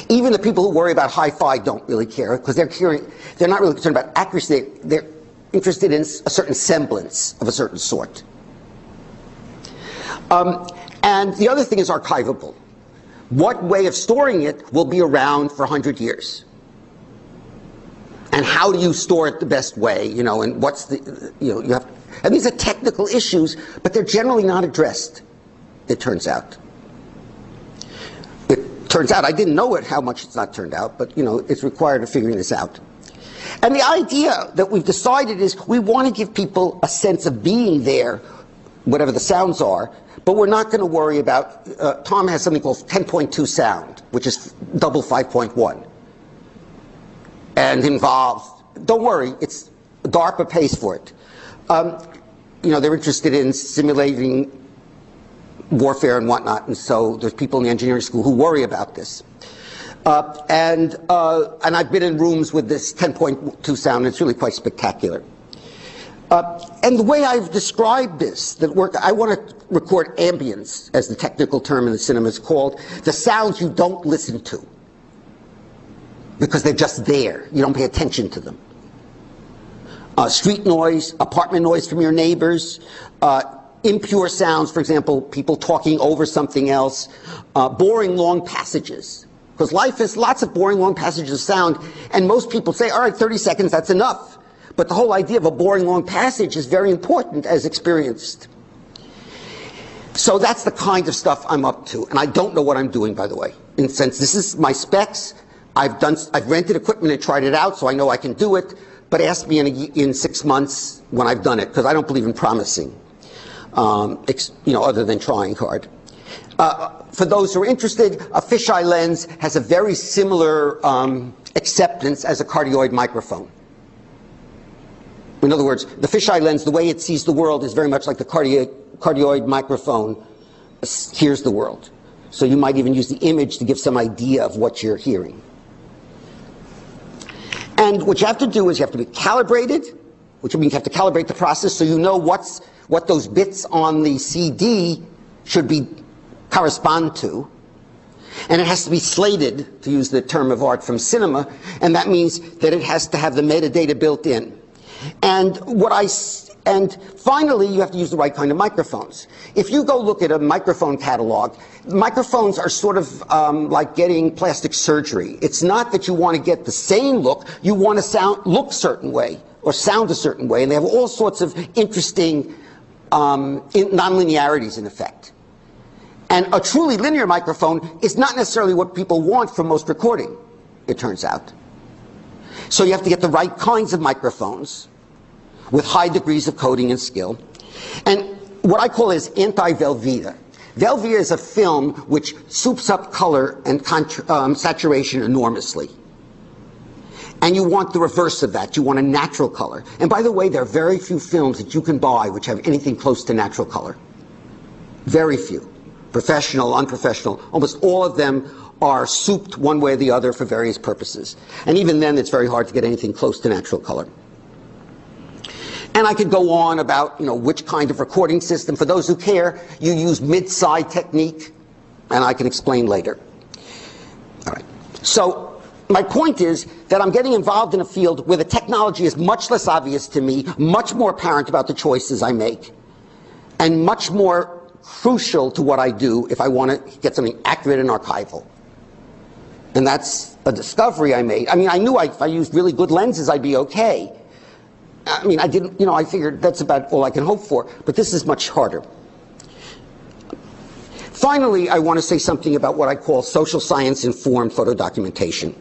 Even the people who worry about hi-fi don't really care because they're not really concerned about accuracy. They're interested in a certain semblance of a certain sort. And the other thing is archivable. What way of storing it will be around for 100 years? And how do you store it the best way? And what's the, you have, and these are technical issues, but they're generally not addressed, it turns out. It turns out, I didn't know how much it's not turned out, but it's required of figuring this out. And the idea that we've decided is we want to give people a sense of being there, whatever the sounds are, but we're not going to worry about, Tom has something called 10.2 sound, which is double 5.1. And involves, don't worry, it's DARPA pays for it. They're interested in simulating warfare and whatnot, and so there's people in the engineering school who worry about this. And I've been in rooms with this 10.2 sound, and it's really quite spectacular. And the way I've described this, I want to record ambience, as the technical term in the cinema is called, the sounds you don't listen to, because they're just there. You don't pay attention to them. Street noise, apartment noise from your neighbors, impure sounds, for example, people talking over something else, boring long passages. Because life is lots of boring long passages of sound, and most people say, all right, 30 seconds, that's enough. But the whole idea of a boring long passage is very important as experienced. So that's the kind of stuff I'm up to, and I don't know what I'm doing, by the way. In the sense, this is my specs. I've rented equipment and tried it out, so I know I can do it. But ask me in 6 months when I've done it, because I don't believe in promising, other than trying hard. For those who are interested, a fisheye lens has a very similar acceptance as a cardioid microphone. In other words, the fisheye lens, the way it sees the world is very much like the cardioid microphone hears the world. So you might even use the image to give some idea of what you're hearing. And what you have to do is you have to be calibrated, which means you have to calibrate the process so you know what those bits on the CD should correspond to. And it has to be slated, to use the term of art from cinema, and that means that it has to have the metadata built in. And finally, you have to use the right kind of microphones. If you go look at a microphone catalog, microphones are sort of like getting plastic surgery. It's not that you want to get the same look, you want to look a certain way, or sound a certain way, and they have all sorts of interesting nonlinearities in effect. And a truly linear microphone is not necessarily what people want from most recording, it turns out. So you have to get the right kinds of microphones with high degrees of coding and skill. And what I call is anti-Velveeta. Velveeta is a film which soups up color and saturation enormously. And you want the reverse of that. You want a natural color. And by the way, there are very few films that you can buy which have anything close to natural color. Very few. Professional, unprofessional. Almost all of them are souped one way or the other for various purposes. And even then, it's very hard to get anything close to natural color. And I could go on about, which kind of recording system. For those who care, you use mid-side technique, and I can explain later. All right. So my point is that I'm getting involved in a field where the technology is much less obvious to me, much more apparent about the choices I make, and much more crucial to what I do if I want to get something accurate and archival. And that's a discovery I made. I mean, I knew if I used really good lenses, I'd be okay. I mean, I didn't, I figured that's about all I can hope for, but this is much harder. Finally, I want to say something about what I call social science-informed photo documentation.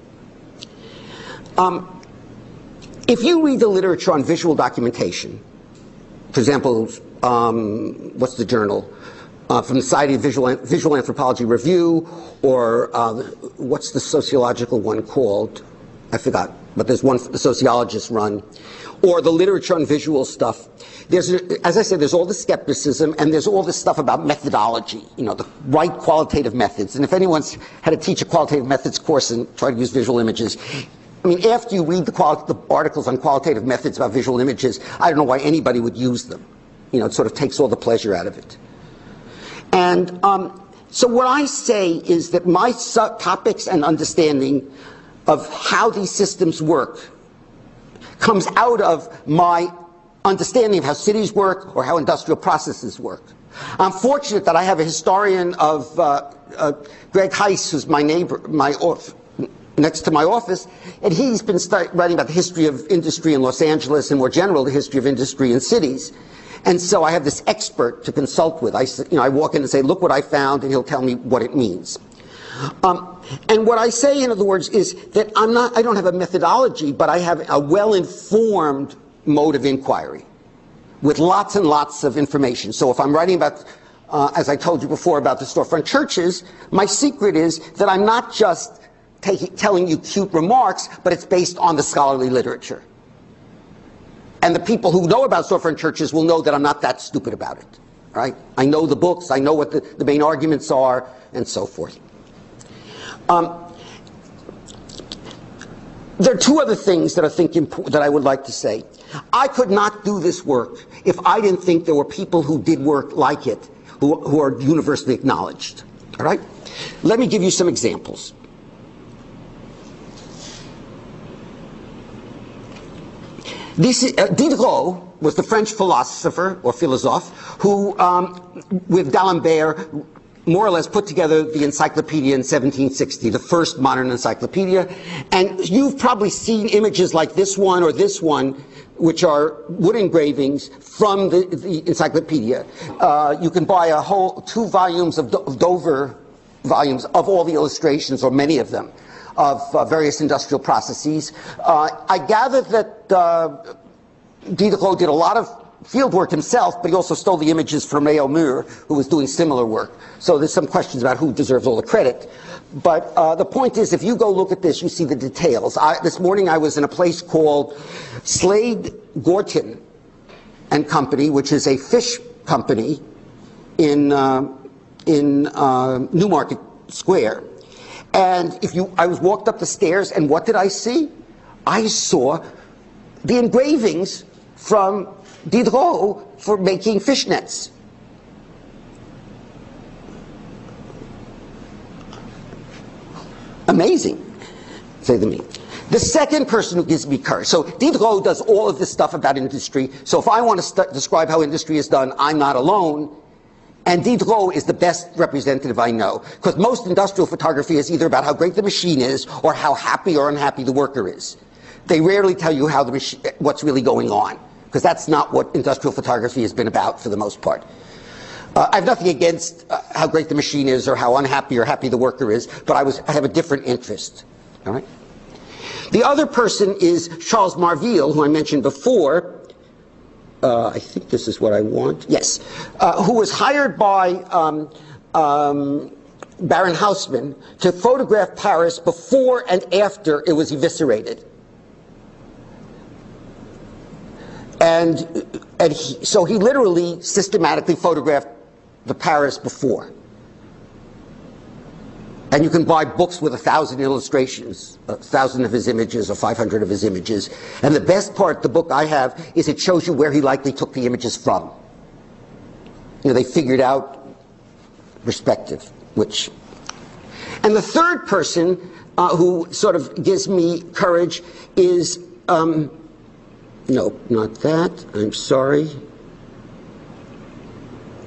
If you read the literature on visual documentation, for example, what's the journal? From the Society of Visual Anthropology Review, or what's the sociological one called? I forgot, but there's one the sociologists run. Or the literature on visual stuff. As I said, there's all the skepticism, and there's all this stuff about methodology, the right qualitative methods. And if anyone's had to teach a qualitative methods course and try to use visual images, I mean, after you read the articles on qualitative methods about visual images, I don't know why anybody would use them. It sort of takes all the pleasure out of it. And so what I say is that my topics and understanding of how these systems work comes out of my understanding of how cities work or how industrial processes work. I'm fortunate that I have a historian of Greg Heiss, who's my neighbor, next to my office, and he's been writing about the history of industry in Los Angeles and more general the history of industry in cities. And so I have this expert to consult with. I walk in and say, look what I found, and he'll tell me what it means. And what I say, in other words, is that I don't have a methodology, but I have a well-informed mode of inquiry with lots and lots of information. So if I'm writing about, as I told you before, about the storefront churches, my secret is that I'm not just telling you cute remarks, but it's based on the scholarly literature. And the people who know about storefront churches will know that I'm not that stupid about it. right? I know the books, I know what the main arguments are, and so forth. There are two other things that I think that I would like to say. I could not do this work if I didn't think there were people who did work like it, who are universally acknowledged. All right? Let me give you some examples. Diderot was the French philosopher or philosophe who, with D'Alembert, more or less put together the encyclopedia in 1760, the first modern encyclopedia. And you've probably seen images like this one or this one, which are wood engravings from the encyclopedia. You can buy a whole 2 volumes of Dover volumes of all the illustrations, or many of them, of various industrial processes. I gather that Diderot did a lot of field work himself, but he also stole the images from Réaumur, who was doing similar work. So there's some questions about who deserves all the credit. But the point is, if you go look at this, you see the details. This morning I was in a place called Slade Gorton and Company, which is a fish company in Newmarket Square. And I walked up the stairs, and what did I see? I saw the engravings from Diderot for making fishnets. Amazing, say to me. The second person who gives me courage. So Diderot does all of this stuff about industry. So if I want to describe how industry is done, I'm not alone. And Diderot is the best representative I know. Because most industrial photography is either about how great the machine is or how happy or unhappy the worker is. They rarely tell you how what's really going on, because that's not what industrial photography has been about for the most part. I have nothing against how great the machine is or how unhappy or happy the worker is, but I have a different interest. All right? The other person is Charles Marville, who I mentioned before. I think this is what I want. Yes. Who was hired by Baron Haussmann to photograph Paris before and after it was eviscerated. So he literally systematically photographed the Paris before. And you can buy books with 1,000 illustrations, 1,000 of his images or 500 of his images. And the best part, the book I have, is it shows you where he likely took the images from. You know, they figured out perspective, which. And the third person who sort of gives me courage is, no, not that. I'm sorry.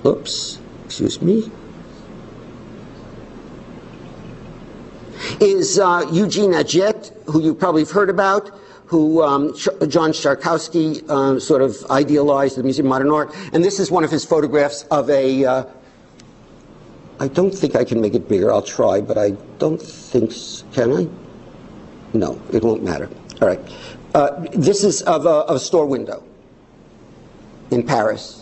Oops, excuse me. Is Eugene Adjet, who you probably have heard about, who John Starkowski sort of idealized at the Museum of Modern Art. And this is one of his photographs of a, I don't think I can make it bigger. I'll try, but I don't think, can I? No, it won't matter. All right. This is of a store window in Paris.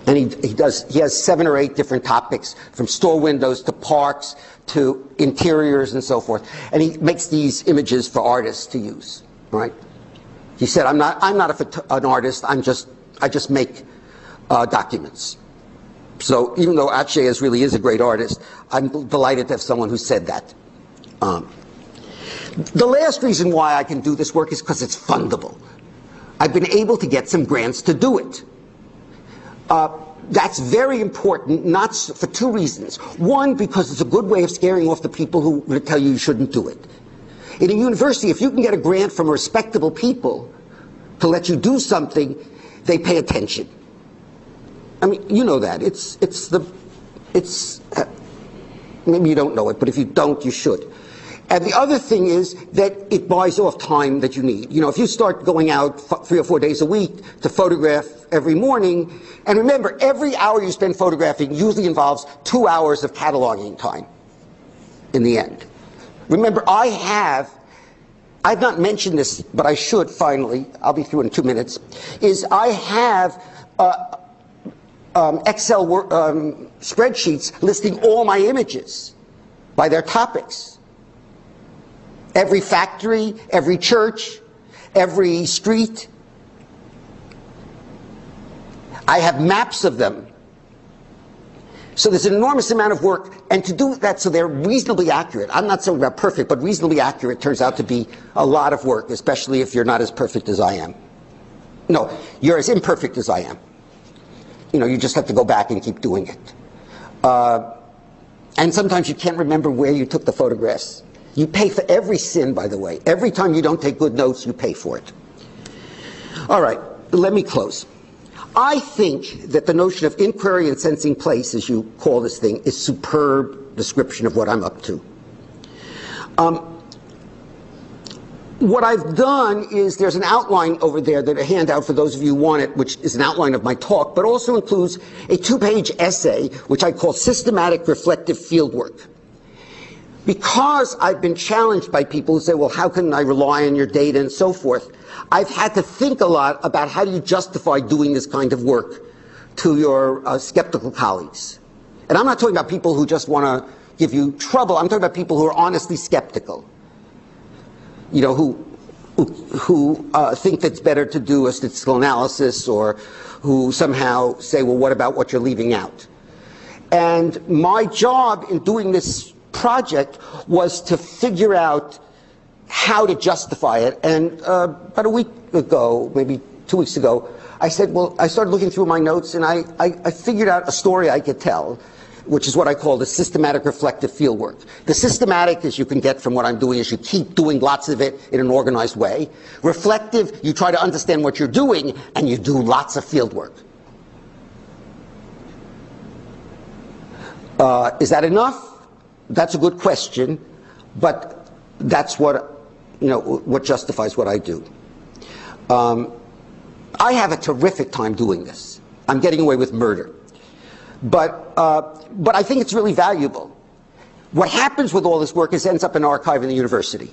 And he has 7 or 8 different topics, from store windows to parks to interiors and so forth. And he makes these images for artists to use, right? He said, I'm not an artist, I just make documents. So even though Atget really is a great artist, I'm delighted to have someone who said that. The last reason why I can do this work is because it's fundable. I've been able to get some grants to do it. That's very important, not for 2 reasons. One, because it's a good way of scaring off the people who would tell you should do it. In a university, if you can get a grant from respectable people to let you do something, they pay attention. I mean, you know that. Maybe you don't know it, but if you don't, you should. And the other thing is that it buys off time that you need. You know, if you start going out 3 or 4 days a week to photograph every morning, and remember, every hour you spend photographing usually involves 2 hours of cataloging time in the end. Remember, I've not mentioned this, but I should finally, I'll be through in 2 minutes, is I have Excel spreadsheets listing all my images by their topics. Every factory, every church, every street. I have maps of them. So there's an enormous amount of work, and to do that so they're reasonably accurate, I'm not saying about perfect, but reasonably accurate turns out to be a lot of work, especially if you're not as perfect as I am. No, you're as imperfect as I am. You know, you just have to go back and keep doing it. And sometimes you can't remember where you took the photographs. You pay for every sin, by the way. Every time you don't take good notes, you pay for it. All right, let me close. I think that the notion of inquiry and sensing place, as you call this thing, is superb description of what I'm up to. What I've done is there's an outline over there that a handout for those of you who want it, which is an outline of my talk, but also includes a 2-page essay, which I call Systematic Reflective Fieldwork. Because I've been challenged by people who say, well, how can I rely on your data and so forth, I've had to think a lot about how do you justify doing this kind of work to your skeptical colleagues. And I'm not talking about people who just want to give you trouble. I'm talking about people who are honestly skeptical. You know, who think that it's better to do a statistical analysis, or who somehow say, well, what about what you're leaving out? And my job in doing this project was to figure out how to justify it. And about a week ago, maybe 2 weeks ago, I said, well, I started looking through my notes, and I figured out a story I could tell, which is what I call the systematic reflective fieldwork. The systematic, as you can get from what I'm doing, is you keep doing lots of it in an organized way. Reflective, you try to understand what you're doing, and you do lots of fieldwork. Is that enough? That's a good question, but that's what, you know, what justifies what I do. I have a terrific time doing this. I'm getting away with murder. But I think it's really valuable. What happens with all this work is it ends up in an archive in the university.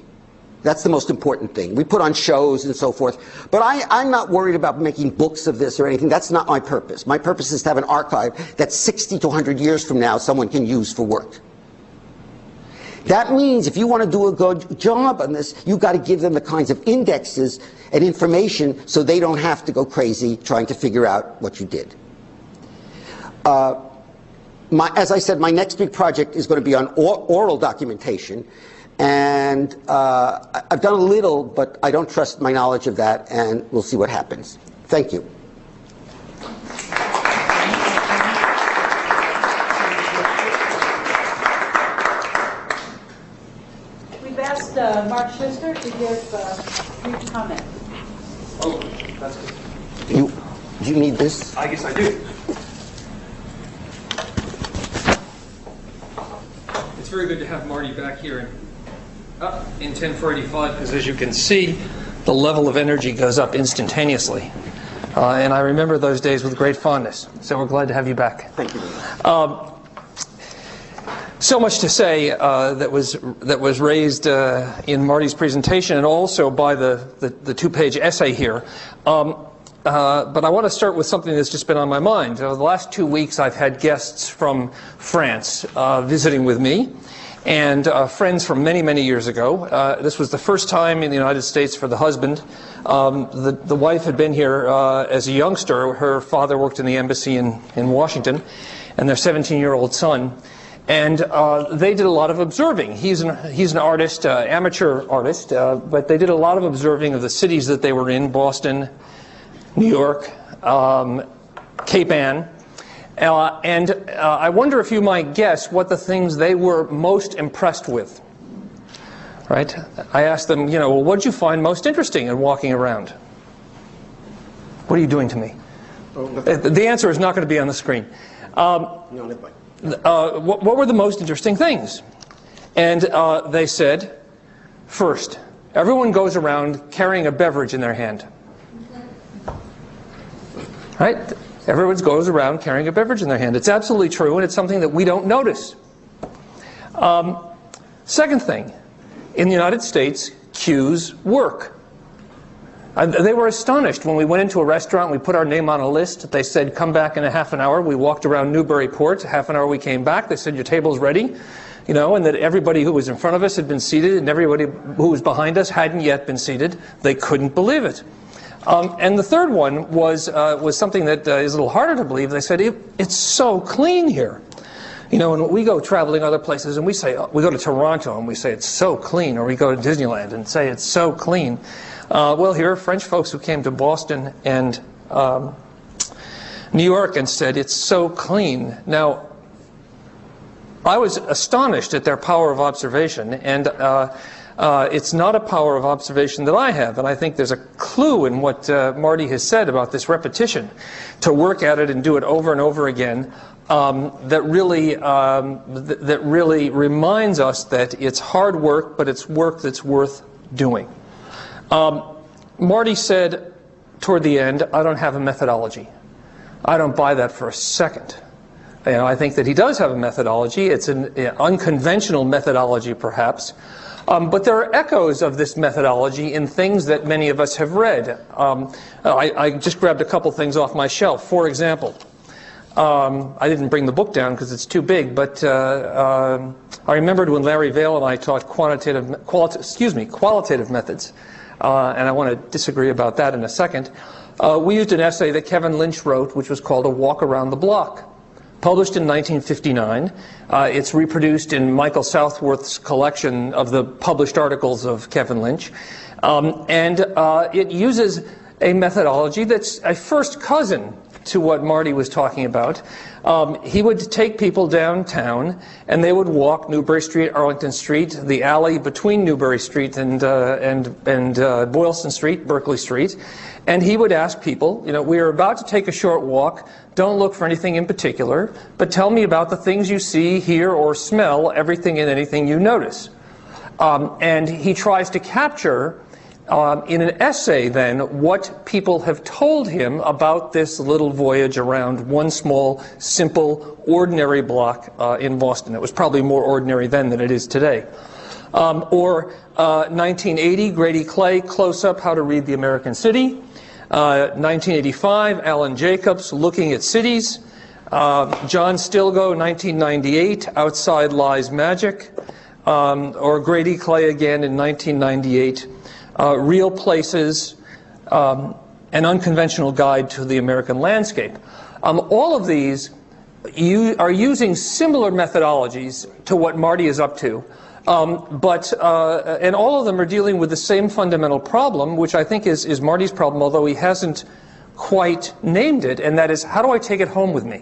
That's the most important thing. We put on shows and so forth. But I'm not worried about making books of this or anything. That's not my purpose. My purpose is to have an archive that 60 to 100 years from now someone can use for work. That means if you want to do a good job on this, you've got to give them the kinds of indexes and information so they don't have to go crazy trying to figure out what you did. As I said, my next big project is going to be on oral documentation, and I've done a little, but I don't trust my knowledge of that, and we'll see what happens. Thank you. We've asked Mark Schuster to give a brief comment. Oh, that's good. Do you need this? I guess I do. It's very good to have Marty back here in 10:45, because as you can see, the level of energy goes up instantaneously. And I remember those days with great fondness. So we're glad to have you back. Thank you. So much to say that was raised in Marty's presentation, and also by the 2-page essay here. But I want to start with something that's just been on my mind. The last 2 weeks I've had guests from France visiting with me, and friends from many, many years ago. This was the first time in the United States for the husband. The wife had been here as a youngster. Her father worked in the embassy in Washington, and their 17-year-old son. And they did a lot of observing. He's an artist, amateur artist, but they did a lot of observing of the cities that they were in: Boston, New York, Cape Ann. And I wonder if you might guess what the things they were most impressed with. Right? I asked them, you know, well, what did you find most interesting in walking around? What are you doing to me? Oh, the answer is not going to be on the screen. What were the most interesting things? And they said, first, everyone goes around carrying a beverage in their hand. Right? Everyone goes around carrying a beverage in their hand. It's absolutely true, and it's something that we don't notice. Second thing, in the United States, queues work. They were astonished when we went into a restaurant, we put our name on a list. They said, come back in a half an hour. We walked around Newburyport. Half an hour we came back. They said, your table's ready. You know, and that everybody who was in front of us had been seated, and everybody who was behind us hadn't yet been seated. They couldn't believe it. And the third one was something that is a little harder to believe. They said, it's so clean here. You know, when we go traveling other places and we say, we go to Toronto and we say it's so clean, or we go to Disneyland and say it's so clean. Well, here are French folks who came to Boston and New York and said it's so clean. Now, I was astonished at their power of observation, and it's not a power of observation that I have, and I think there's a clue in what Marty has said about this repetition, to work at it and do it over and over again, that really reminds us that it's hard work, but it's work that's worth doing. Marty said toward the end, I don't have a methodology. I don't buy that for a second. You know, I think that he does have a methodology. It's an unconventional methodology, perhaps. But there are echoes of this methodology in things that many of us have read. I just grabbed a couple things off my shelf. For example, I didn't bring the book down because it's too big, but I remembered when Larry Vail and I taught qualitative methods, and I want to disagree about that in a second. We used an essay that Kevin Lynch wrote, which was called A Walk Around the Block, published in 1959. It's reproduced in Michael Southworth's collection of the published articles of Kevin Lynch, and it uses a methodology that's a first cousin to what Marty was talking about. He would take people downtown, and they would walk Newbury Street, Arlington Street, the alley between Newbury Street and Boylston Street, Berkeley Street, and he would ask people, you know, we are about to take a short walk. Don't look for anything in particular, but tell me about the things you see, hear, or smell, everything and anything you notice. And he tries to capture in an essay, then, what people have told him about this little voyage around one small, simple, ordinary block in Boston. It was probably more ordinary then than it is today. Or 1980, Grady Clay, Close-Up, How to Read the American City. 1985, Alan Jacobs, Looking at Cities. John Stilgoe, 1998, Outside Lies Magic. Or Grady Clay again in 1998. Real Places, An Unconventional Guide to the American Landscape. All of these are using similar methodologies to what Marty is up to, and all of them are dealing with the same fundamental problem, which I think is Marty's problem, although he hasn't quite named it, and that is, how do I take it home with me?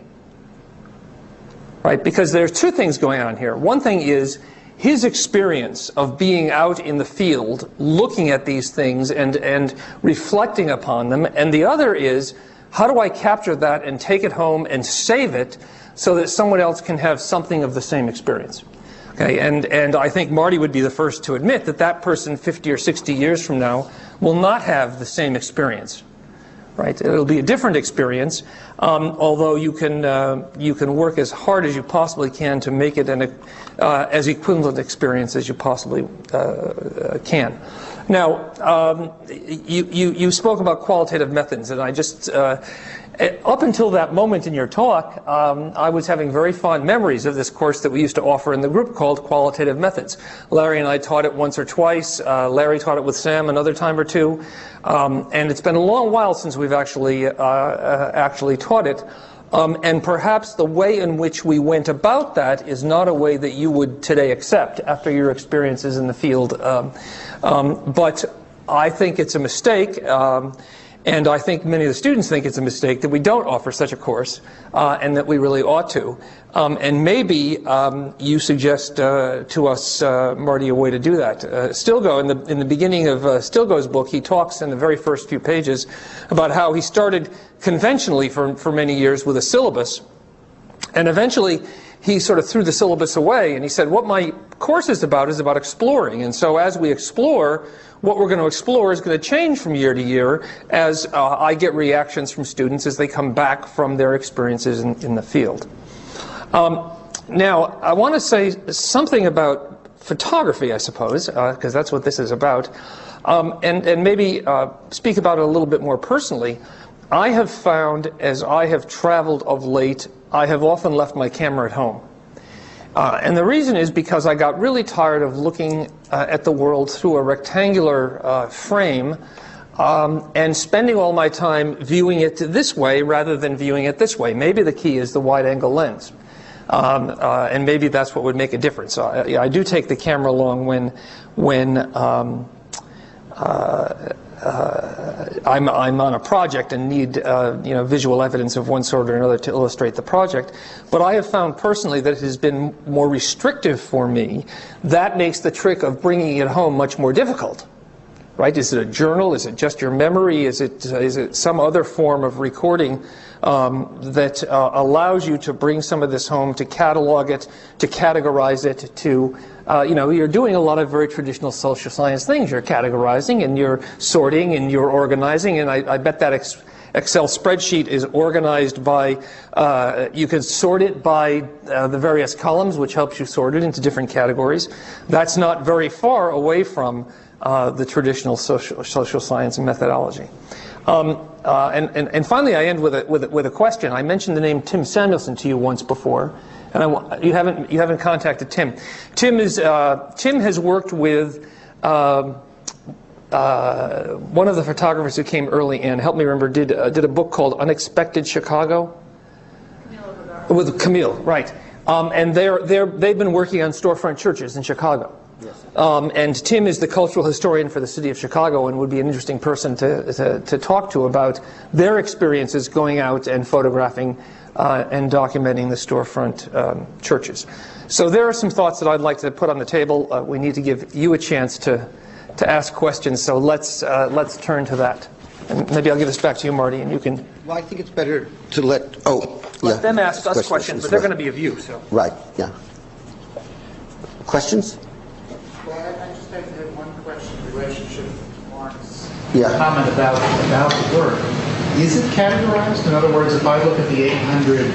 Right? Because there's two things going on here. One thing is his experience of being out in the field, looking at these things and reflecting upon them, and the other is, how do I capture that and take it home and save it so that someone else can have something of the same experience? Okay, and I think Marty would be the first to admit that that person 50 or 60 years from now will not have the same experience. Right? It'll be a different experience, although you can work as hard as you possibly can to make it an as equivalent experience as you possibly can. Now, you spoke about qualitative methods, and I just up until that moment in your talk, I was having very fond memories of this course that we used to offer in the group called Qualitative Methods. Larry and I taught it once or twice. Larry taught it with Sam another time or two. And it's been a long while since we've actually taught it. And perhaps the way in which we went about that is not a way that you would today accept after your experiences in the field. But I think it's a mistake. And I think many of the students think it's a mistake that we don't offer such a course, and that we really ought to. And maybe you suggest to us, Marty, a way to do that. Stilgoe, in the beginning of Stilgoe's book, he talks in the very first few pages about how he started conventionally for many years with a syllabus, and eventually he sort of threw the syllabus away, and he said, what my course is about exploring. And so as we explore, what we're going to explore is going to change from year to year as I get reactions from students as they come back from their experiences in the field. Now, I want to say something about photography, I suppose, because that's what this is about, and maybe speak about it a little bit more personally. I have found, as I have traveled of late, I have often left my camera at home. And the reason is because I got really tired of looking at the world through a rectangular frame and spending all my time viewing it this way rather than viewing it this way. Maybe the key is the wide-angle lens. And maybe that's what would make a difference. So I do take the camera along when I'm on a project and need visual evidence of one sort or another to illustrate the project. But I have found personally that it has been more restrictive for me. That makes the trick of bringing it home much more difficult. Right? Is it a journal? Is it just your memory? Is it some other form of recording that allows you to bring some of this home, to catalog it, to categorize it, to you're doing a lot of very traditional social science things. You're categorizing and you're sorting and you're organizing, and I bet that Excel spreadsheet is organized by, you can sort it by the various columns, which helps you sort it into different categories. That's not very far away from the traditional social science methodology. And finally, I end with a question. I mentioned the name Tim Samuelson to you once before, and you haven't contacted Tim. Tim has worked with one of the photographers who came early in. Help me remember. Did a book called Unexpected Chicago. With Camille, right? And they've been working on storefront churches in Chicago. And Tim is the cultural historian for the city of Chicago and would be an interesting person to talk to about their experiences going out and photographing and documenting the storefront churches. So there are some thoughts that I'd like to put on the table. We need to give you a chance to ask questions, so let's turn to that. And maybe I'll give this back to you, Marty, and you can... Well, I think it's better to let them ask us questions, but they're going to be of you, so... Right, yeah. Questions? Well, I just have one question in relationship to Mark's Yeah. comment about the work. Is it categorized? In other words, if I look at the 800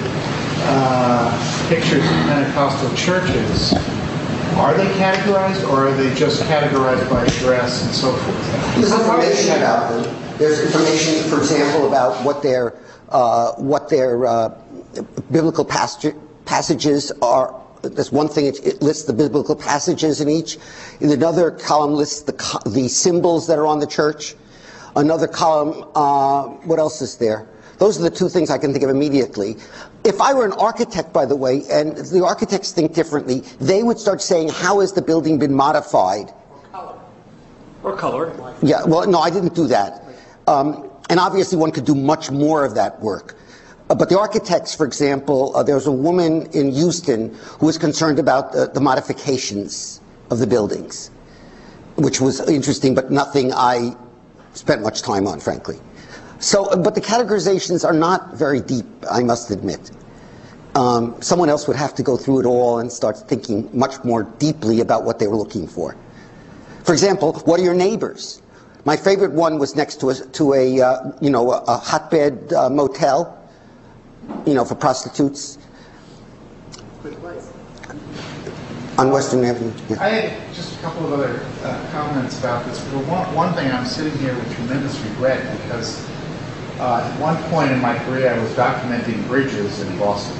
pictures of Pentecostal churches, are they categorized, or are they just categorized by address and so forth? There's information about them. There's information, for example, about what their biblical passages are. There's one thing, it lists the biblical passages in each. In another column lists the symbols that are on the church. Another column, what else is there? Those are the two things I can think of immediately. If I were an architect, by the way, and the architects think differently, they would start saying, how has the building been modified? Or color. Yeah, well, no, I didn't do that. And obviously one could do much more of that work. But the architects, for example, there was a woman in Houston who was concerned about the modifications of the buildings, which was interesting, but nothing I spent much time on, frankly. So, but the categorizations are not very deep, I must admit. Someone else would have to go through it all and start thinking much more deeply about what they were looking for. For example, what are your neighbors? My favorite one was next to a hotbed motel, for prostitutes. On Western Avenue. Yeah. I had just a couple of other comments about this. One thing, I'm sitting here with tremendous regret because at one point in my career I was documenting bridges in Boston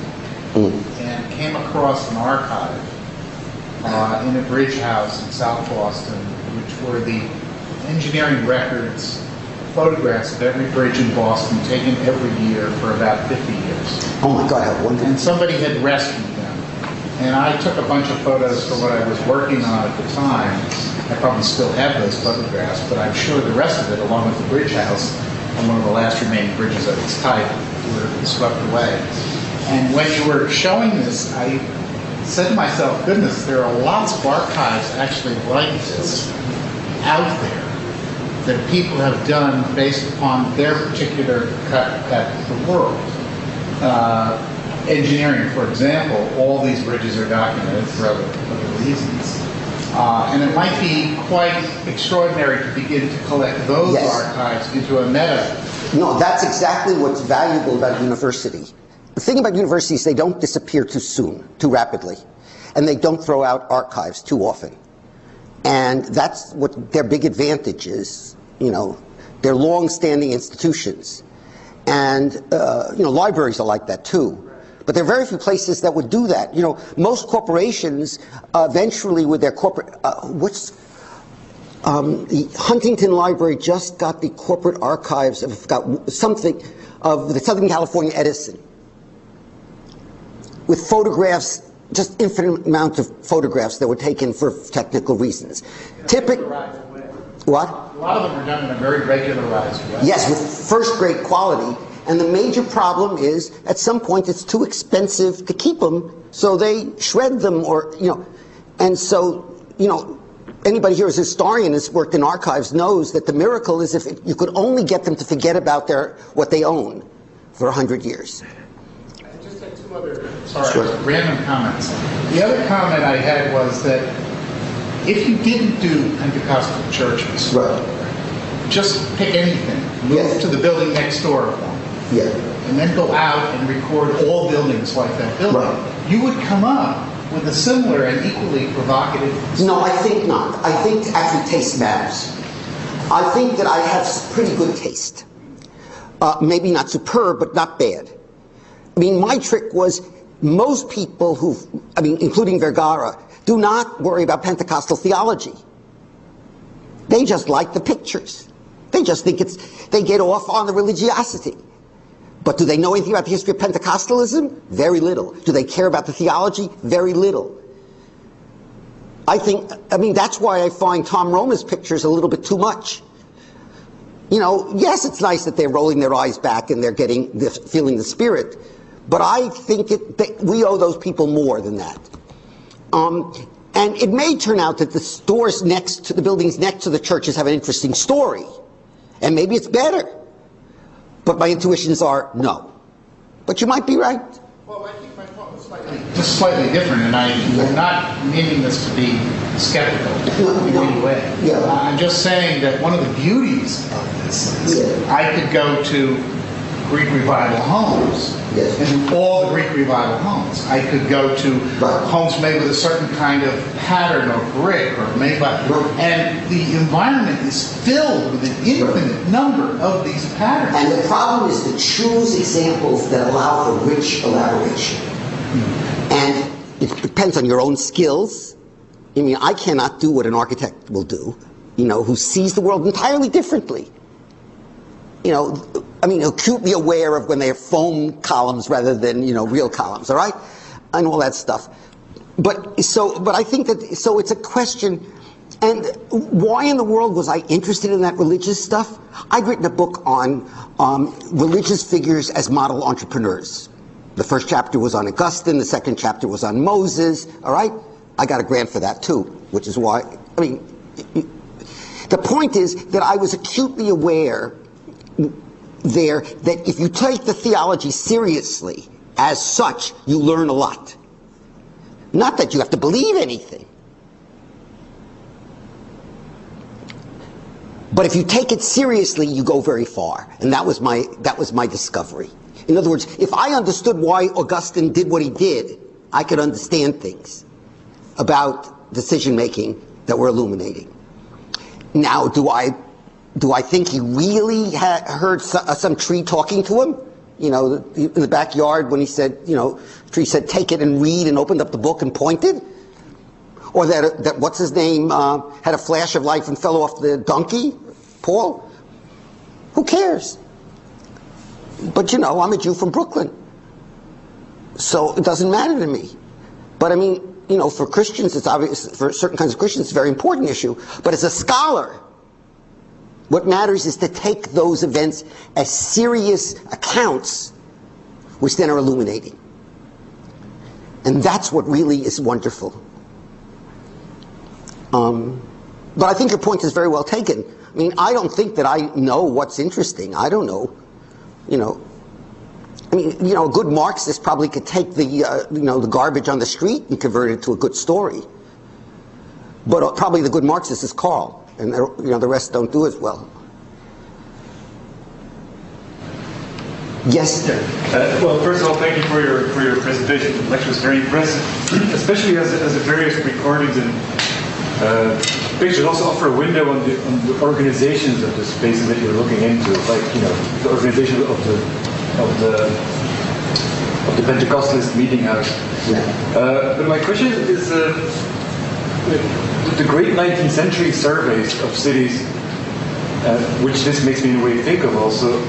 and came across an archive in a bridge house in South Boston, which were the engineering records, photographs of every bridge in Boston taken every year for about 50 years. Oh my God, how wonderful. And somebody had rescued them. And I took a bunch of photos for what I was working on at the time. I probably still have those photographs, but I'm sure the rest of it, along with the bridge house, and one of the last remaining bridges of its type, were swept away. And when you were showing this, I said to myself, goodness, there are lots of archives actually like this out there that people have done based upon their particular cut at the world. Engineering, for example, all these bridges are documented for other reasons. And it might be quite extraordinary to begin to collect those archives into a meta. No, that's exactly what's valuable about university. The thing about universities, they don't disappear too soon, too rapidly. And they don't throw out archives too often. And that's what their big advantage is. They're long-standing institutions. And, libraries are like that too. But there are very few places that would do that. Most corporations eventually with their corporate, The Huntington Library just got the corporate archives of something of the Southern California Edison, with photographs, just infinite amounts of photographs that were taken for technical reasons. What? A lot of them are done in a very regularized way. Yes, with first-grade quality. And the major problem is, at some point, it's too expensive to keep them, so they shred them, or, you know. And so, you know, anybody here who's a historian has worked in archives knows that the miracle is if you could only get them to forget about what they own for 100 years. I just had two other random comments. The other comment I had was that if you didn't do Pentecostal churches, just pick anything, move to the building next door, and then go out and record all buildings like that building, you would come up with a similar and equally provocative story. No, I think not. I think actually taste matters. I think that I have pretty good taste. Maybe not superb, but not bad. I mean, my trick was most people including Vergara, do not worry about Pentecostal theology. They just like the pictures. They just think they get off on the religiosity. But do they know anything about the history of Pentecostalism? Very little. Do they care about the theology? Very little. That's why I find Tom Roma's pictures a little bit too much. You know, yes, it's nice that they're rolling their eyes back and they're feeling the spirit, but I think we owe those people more than that. And it may turn out that the stores next to the buildings next to the churches have an interesting story, and maybe it's better. But my intuitions are no. But you might be right. Well, I think my thought was slightly different, and I'm not meaning this to be skeptical in any way. I'm just saying that one of the beauties of this is I could go to Greek Revival homes and do all the Greek Revival homes. I could go to homes made with a certain kind of pattern or brick or made by, and the environment is filled with an infinite number of these patterns. And the problem is to choose examples that allow for rich elaboration. And it depends on your own skills. I mean, I cannot do what an architect will do, you know, who sees the world entirely differently. You know, I mean, acutely aware of when they have foam columns rather than, you know, real columns, all right? And all that stuff. But I think that, so it's a question, and why in the world was I interested in that religious stuff? I'd written a book on religious figures as model entrepreneurs. The first chapter was on Augustine, the second chapter was on Moses, all right? I got a grant for that too, which is why, I mean, the point is that I was acutely aware there that if you take the theology seriously as such, you learn a lot. Not that you have to believe anything. But if you take it seriously, you go very far. And that was my discovery. In other words, if I understood why Augustine did what he did, I could understand things about decision-making that were illuminating. Now, do I think he really heard some tree talking to him? You know, in the backyard when he said, you know, the tree said, take it and read, and opened up the book and pointed? Or that what's his name, had a flash of life and fell off the donkey? Paul? Who cares? But, you know, I'm a Jew from Brooklyn. So it doesn't matter to me. But, I mean, you know, for Christians, it's obvious, for certain kinds of Christians, it's a very important issue. But as a scholar, what matters is to take those events as serious accounts, which then are illuminating. And that's what really is wonderful. But I think your point is very well taken. I mean, I don't think that I know what's interesting. I don't know. You know, I mean, you know, a good Marxist probably could take the, you know, the garbage on the street and convert it to a good story. But probably the good Marxist is Karl, and you know, the rest don't do as well. Yes. Well, first of all, thank you for your presentation. The lecture was very impressive, especially as the various recordings and pictures also offer a window on the organizations of the spaces that you're looking into, like, you know, the organization of the Pentecostalist meeting house. Yeah. But my question is, the great 19th century surveys of cities, which this makes me in a way think of also,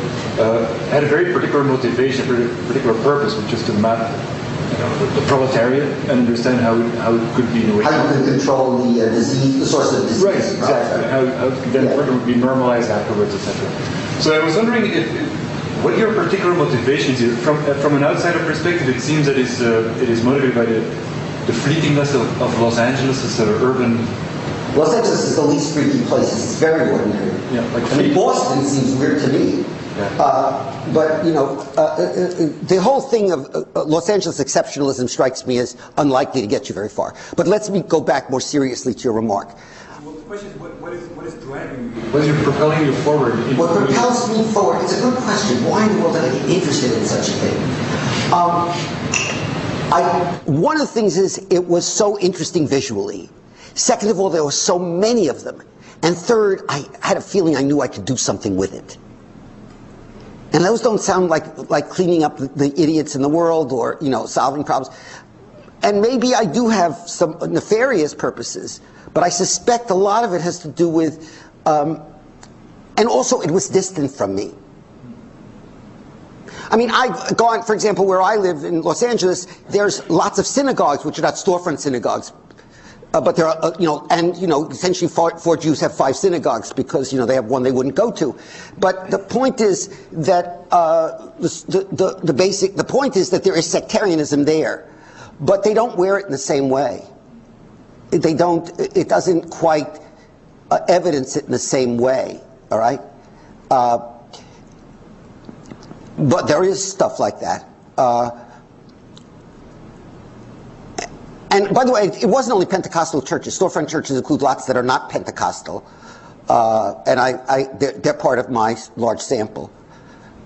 had a very particular motivation, a particular purpose, which is to map the proletariat and understand how it could be in a way. How you can control the disease, the source of disease. Right, exactly. How then further would be normalized afterwards, etc. So I was wondering what your particular motivations is. From an outsider perspective, it seems that it is motivated by the fleetingness of Los Angeles as an urban. Los Angeles is the least freaky place. It's very ordinary. Yeah, like I mean, Boston seems weird to me. Yeah. But, you know, the whole thing of Los Angeles exceptionalism strikes me as unlikely to get you very far. But let me go back more seriously to your remark. Well, the question is, what is driving you? What is propelling you forward? What propels me forward? It's a good question. Why in the world did I get interested in such a thing? One of the things is it was so interesting visually. Second of all, there were so many of them. And third, I had a feeling I knew I could do something with it. And those don't sound like cleaning up the idiots in the world or, you know, solving problems. And maybe I do have some nefarious purposes, but I suspect a lot of it has to do with, and also it was distant from me. I mean, I've gone, for example, where I live in Los Angeles, there's lots of synagogues, which are not storefront synagogues. But there are, you know, and, you know, essentially four Jews have 5 synagogues because, you know, they have one they wouldn't go to. But the point is that, the point is that there is sectarianism there. But they don't wear it in the same way. It doesn't quite evidence it in the same way, all right? But there is stuff like that. And by the way, it wasn't only Pentecostal churches. Storefront churches include lots that are not Pentecostal. And they're part of my large sample.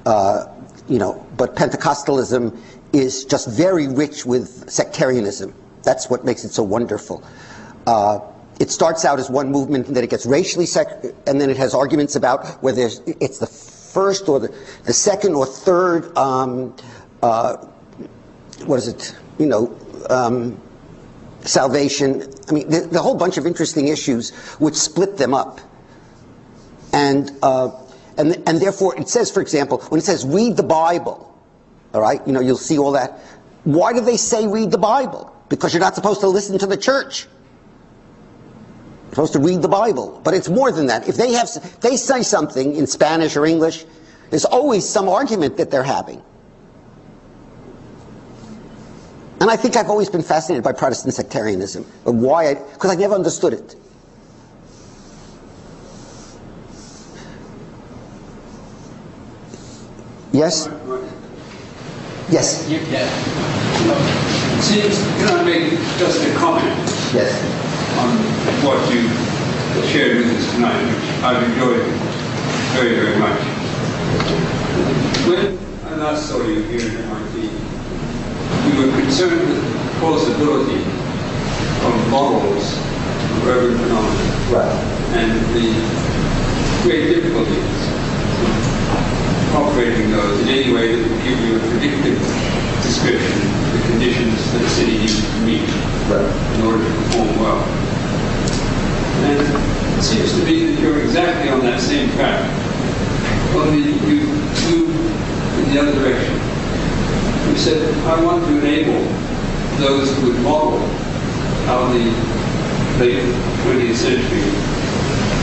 You know, but Pentecostalism is just very rich with sectarianism. That's what makes it so wonderful. It starts out as one movement, and then it gets racially and then it has arguments about whether it's the first or the second or third, what is it, you know, salvation. I mean, the whole bunch of interesting issues which split them up. And therefore, it says, for example, when it says read the Bible, all right, you know, you'll see all that. Why do they say read the Bible? Because you're not supposed to listen to the church. You're supposed to read the Bible. But it's more than that. If they say something in Spanish or English, there's always some argument that they're having. And I think I've always been fascinated by Protestant sectarianism. But why? Because I never understood it. Yes? Yes? Yeah. It seems, can I make just a comment? Yes. On what you shared with us tonight, which I've enjoyed very, very much. When I last saw you here at MIT, you were concerned with the plausibility of models of urban phenomena. Right. And the great difficulties of operating those in any way that would give you a predictive description of the conditions that a city needs to meet in order to perform well. And it seems to me that you're exactly on that same track. Only you moved in the other direction. You said, I want to enable those who would model how the late 20th century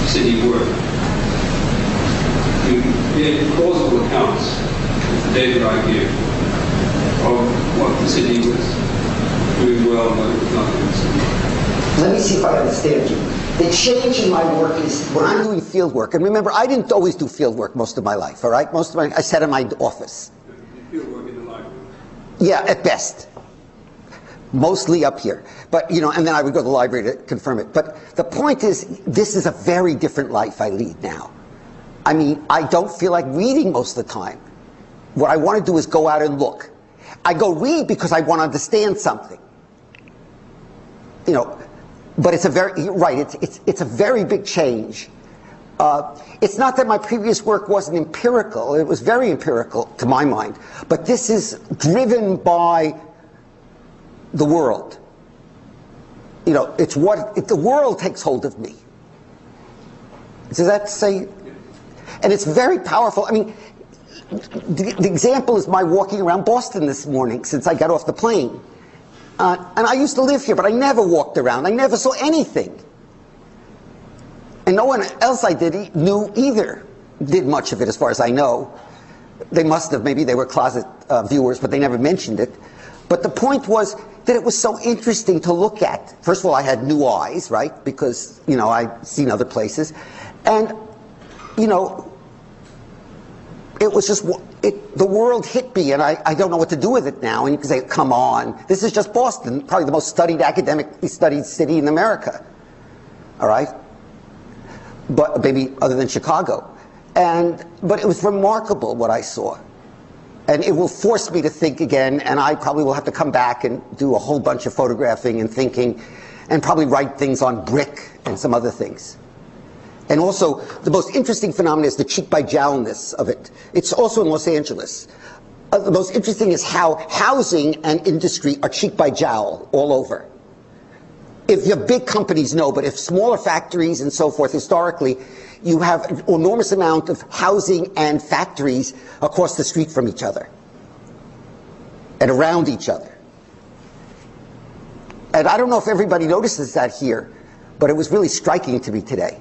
city worked. You gave plausible accounts of the data I give of what the city was doing well and what it was not doing. Let me see if I understand you. The change in my work is when I'm doing field work, and remember, I didn't always do field work most of my life, all right? I sat in my office. Field work in the library. Yeah, at best. Mostly up here. But, you know, and then I would go to the library to confirm it. But the point is, this is a very different life I lead now. I mean, I don't feel like reading most of the time. What I want to do is go out and look. I go read because I want to understand something. You know, but it's a very, you're right, it's a very big change. It's not that my previous work wasn't empirical. It was very empirical to my mind. But this is driven by the world. you know, it's what the world takes hold of me. Does that say? And it's very powerful. I mean, the example is my walking around Boston this morning since I got off the plane. And I used to live here, but I never walked around. I never saw anything. And no one else I knew either did much of it, as far as I know. They must have. Maybe they were closet viewers, but they never mentioned it. But the point was that it was so interesting to look at. First of all, I had new eyes, right? Because, you know, I'd seen other places. And, you know, it was just, the world hit me, and I don't know what to do with it now. And you can say, come on, this is just Boston, probably the most studied, academically studied city in America. All right? But maybe other than Chicago. But it was remarkable what I saw. And it will force me to think again, and I probably will have to come back and do a whole bunch of photographing and thinking, and probably write things on brick and some other things. And also, the most interesting phenomenon is the cheek-by-jowl-ness of it. It's also in Los Angeles. The most interesting is how housing and industry are cheek-by-jowl all over. If you have big companies, no, but if smaller factories and so forth, historically, you have an enormous amount of housing and factories across the street from each other and around each other. And I don't know if everybody notices that here, but it was really striking to me today.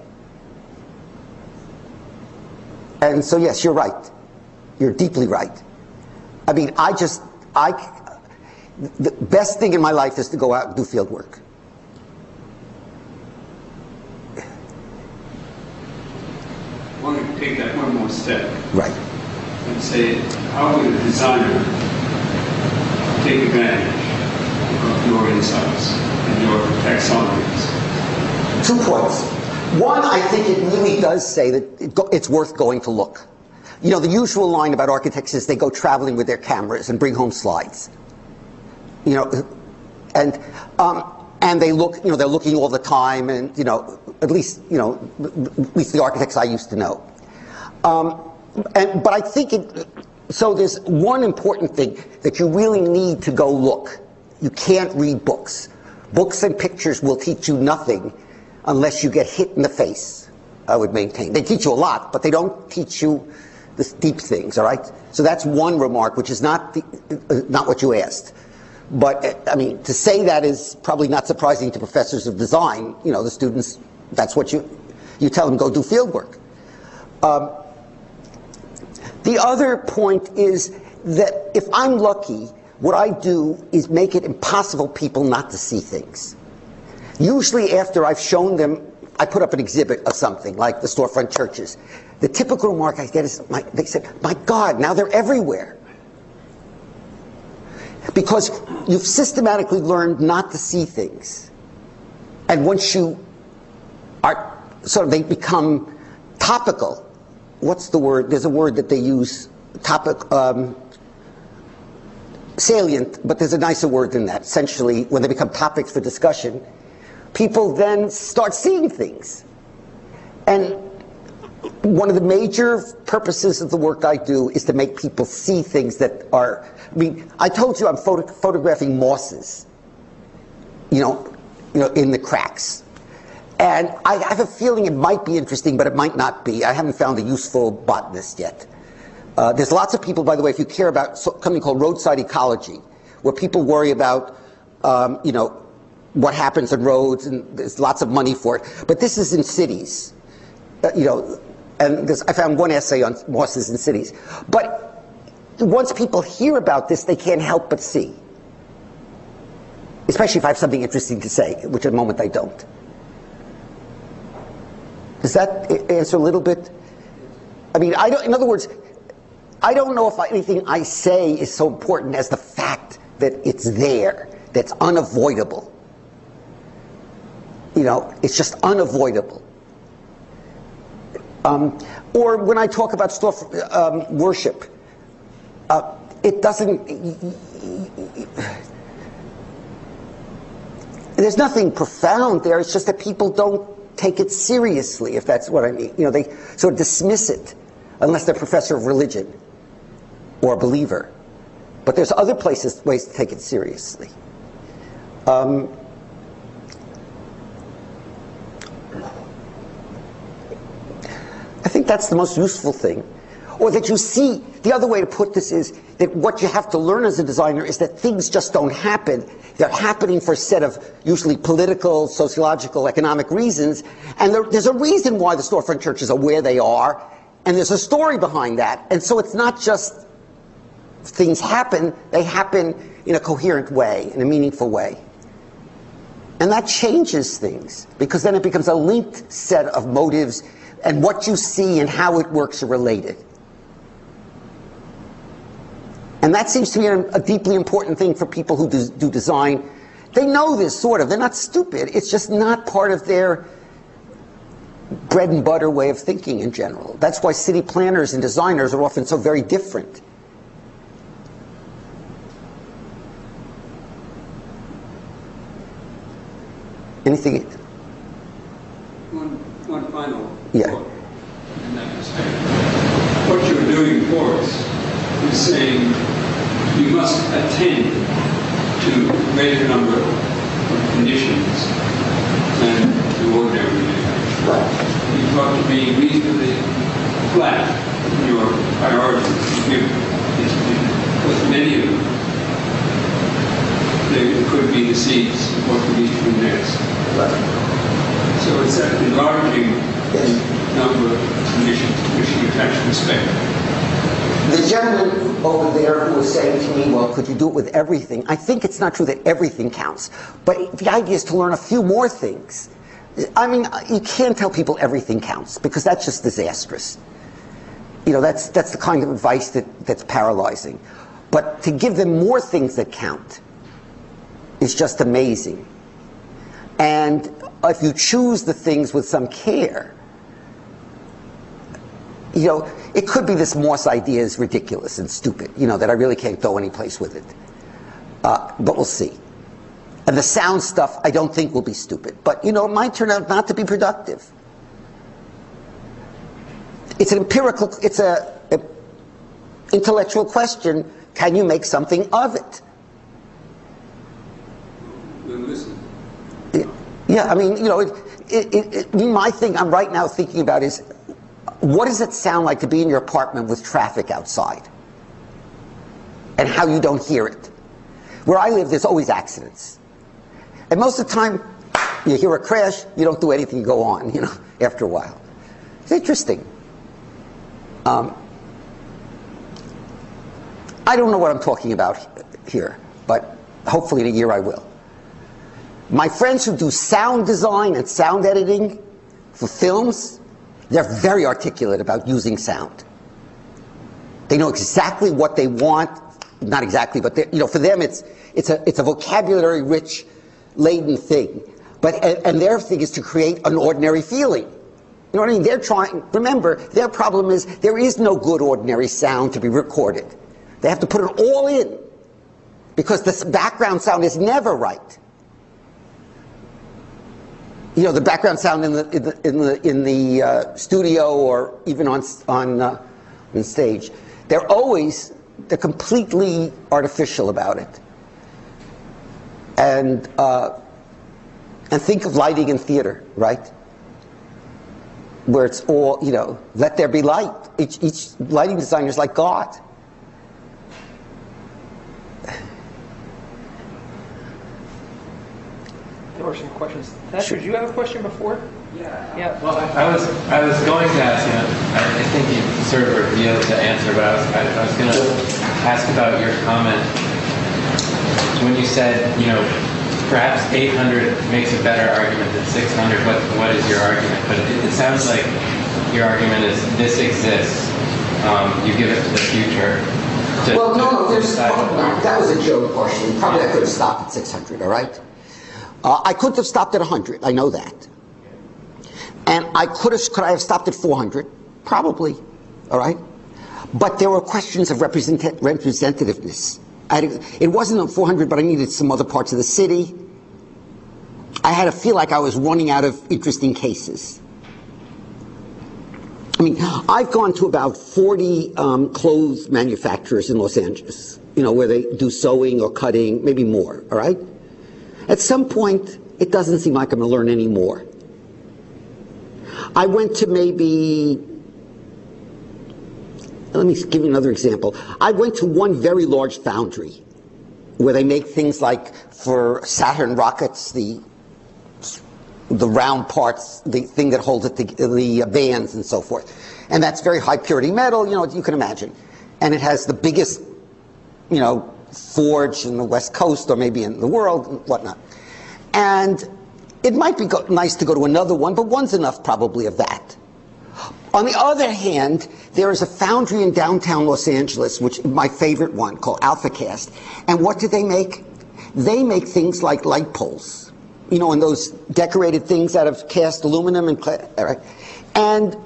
And so, yes, you're right. You're deeply right. I mean, the best thing in my life is to go out and do field work. I want to take that one more step. Right. And say, how would a designer take advantage of your insights and your taxonomies? 2 points. One, I think it really does say that it's worth going to look. You know, the usual line about architects is they go traveling with their cameras and bring home slides. You know, and they look, you know, they're looking all the time, and, you know, at least the architects I used to know. But I think so there's one important thing, that you really need to go look. You can't read books. Books and pictures will teach you nothing unless you get hit in the face, I would maintain. They teach you a lot, but they don't teach you the deep things, all right? So that's one remark, which is not what you asked. But, I mean, to say that is probably not surprising to professors of design. You know, the students, that's what you tell them, go do field work. The other point is that if I'm lucky, what I do is make it impossible for people not to see things. Usually after I've shown them, I put up an exhibit of something, like the storefront churches. The typical remark I get is, they said, my God, now they're everywhere. Because you've systematically learned not to see things. And once you are, sort of, they become topical. What's the word? There's a word that they use, salient, but there's a nicer word than that. Essentially, when they become topics for discussion, people then start seeing things. And one of the major purposes of the work I do is to make people see things that are, I mean, I told you I'm photographing mosses, you know, in the cracks. And I have a feeling it might be interesting, but it might not be. I haven't found a useful botanist yet. There's lots of people, by the way, if you care about something called roadside ecology, where people worry about, you know, what happens on roads, and there's lots of money for it. But this is in cities, you know, and I found one essay on mosses in cities. But once people hear about this, they can't help but see. Especially if I have something interesting to say, which at the moment I don't. Does that answer a little bit? I mean, in other words, I don't know if anything I say is so important as the fact that it's there, that's unavoidable. You know, it's just unavoidable. Or when I talk about worship, it doesn't, there's nothing profound there. It's just that people don't take it seriously, if that's what I mean. You know, they sort of dismiss it unless they're a professor of religion or a believer. But there's other ways to take it seriously. that's the most useful thing. Or that you see, the other way to put this is that what you have to learn as a designer is that things just don't happen. They're happening for a set of usually political, sociological, economic reasons, and there's a reason why the storefront churches are where they are, and there's a story behind that. And so it's not just things happen, they happen in a coherent way, in a meaningful way. And that changes things, because then it becomes a linked set of motives, and what you see and how it works are related. And that seems to be a deeply important thing for people who do design. They know this, sort of. They're not stupid. It's just not part of their bread and butter way of thinking in general. That's why city planners and designers are often so very different. Anything? One final yeah. thought in that respect. What you're doing for us is saying you must attend to a greater number of conditions than the ordinary conditions. Right. You've got to be reasonably flat in your priorities. Because many of them, there could be the seeds of what we need to do next. Right. So it's that enlarging number of conditions to which you attach respect. The gentleman over there who was saying to me, well, could you do it with everything? I think it's not true that everything counts. But the idea is to learn a few more things. I mean, you can't tell people everything counts, because that's just disastrous. You know, that's the kind of advice that's paralyzing. But to give them more things that count is just amazing. And if you choose the things with some care, you know, it could be this Morse idea is ridiculous and stupid, you know, that I really can't go any place with it. But we'll see. And the sound stuff, I don't think will be stupid. But, you know, it might turn out not to be productive. It's an empirical, it's an intellectual question. Can you make something of it? Yeah, I mean, you know, my thing I'm right now thinking about is, what does it sound like to be in your apartment with traffic outside? And how you don't hear it. Where I live, there's always accidents. And most of the time, you hear a crash, you don't do anything, you go on, you know, after a while. It's interesting. I don't know what I'm talking about here, but hopefully in a year I will. My friends who do sound design and sound editing for films, they're very articulate about using sound. They know exactly what they want, not exactly, but you know, for them it's a vocabulary-rich, laden thing. But and their thing is to create an ordinary feeling. You know what I mean? They're trying. Remember, their problem is there is no good ordinary sound to be recorded. They have to put it all in, because the background sound is never right. You know, the background sound in the studio or even on stage, they're completely artificial about it. And think of lighting in theater, right? Where it's all, you know, let there be light. Each lighting designer is like God. There were some questions. Thatcher, did you have a question before? Yeah. Well, I was going to ask you. I think you sort of revealed the answer, but I was going to ask about your comment when you said, you know, perhaps 800 makes a better argument than 600. What is your argument? But it sounds like your argument is this exists. You give it to the future. Well, no, that was a joke partially. Probably I could have stopped at 600. All right. I could have stopped at 100. I know that. And could I have stopped at 400? Probably. All right. But there were questions of representativeness. It wasn't at 400, but I needed some other parts of the city. I had to feel like I was running out of interesting cases. I mean, I've gone to about 40 clothes manufacturers in Los Angeles, you know, where they do sewing or cutting, maybe more, all right? At some point, it doesn't seem like I'm going to learn any more. I went to maybe let me give you another example. I went to one very large foundry where they make things like for Saturn rockets, the round parts, the thing that holds it, the bands and so forth. And that's very high purity metal, you know, you can imagine. And it has the biggest, you know, forge in the West Coast or maybe in the world and whatnot. And it might be nice to go to another one, but one's enough probably of that. On the other hand, there is a foundry in downtown Los Angeles, which is my favorite one, called AlphaCast. And what do they make? They make things like light poles, you know, and those decorated things out of cast aluminum and clay. Right? And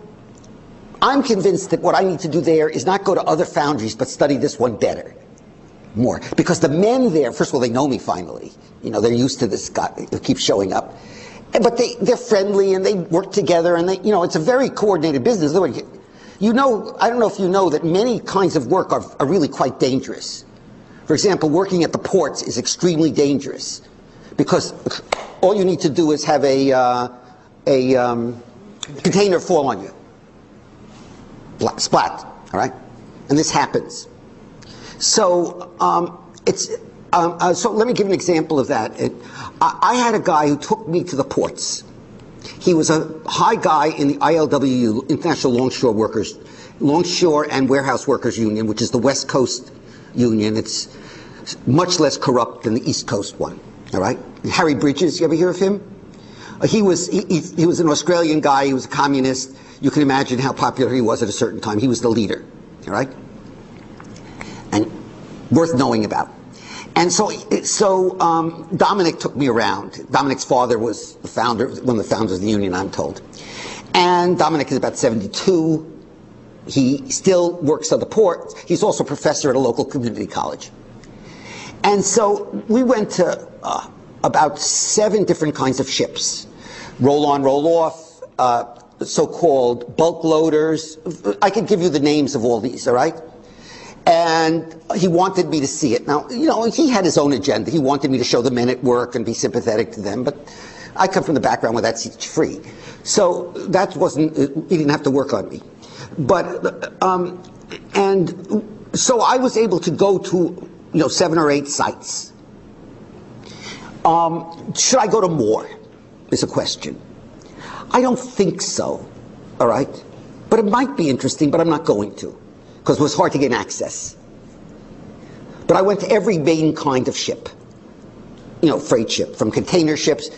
I'm convinced that what I need to do there is not go to other foundries, but study this one better, more. Because the men there, first of all, they know me finally. You know, they're used to this guy who keeps showing up. But they're friendly and they work together and they, you know, it's a very coordinated business. You know, I don't know if you know that many kinds of work are really quite dangerous. For example, working at the ports is extremely dangerous because all you need to do is have a container fall on you. Splat, all right? And this happens. So so let me give an example of that. I had a guy who took me to the ports. He was a high guy in the ILWU, International Longshore and Warehouse Workers Union, which is the West Coast union. It's much less corrupt than the East Coast one. All right, Harry Bridges, you ever hear of him? He was an Australian guy. He was a communist. You can imagine how popular he was at a certain time. He was the leader. All right, and worth knowing about. And so Dominic took me around. Dominic's father was the founder, one of the founders of the union, I'm told. And Dominic is about 72. He still works at the port. He's also a professor at a local community college. And so we went to about 7 different kinds of ships. Roll on, roll off, so-called bulk loaders. I could give you the names of all these, all right? And he wanted me to see it. Now, you know, he had his own agenda. He wanted me to show the men at work and be sympathetic to them, but I come from the background where that's free. So that wasn't, he didn't have to work on me. But, and so I was able to go to, you know, 7 or 8 sites. Should I go to more, is a question. I don't think so, all right? But it might be interesting, but I'm not going to, because it was hard to get access. But I went to every main kind of ship, you know, freight ship, from container ships.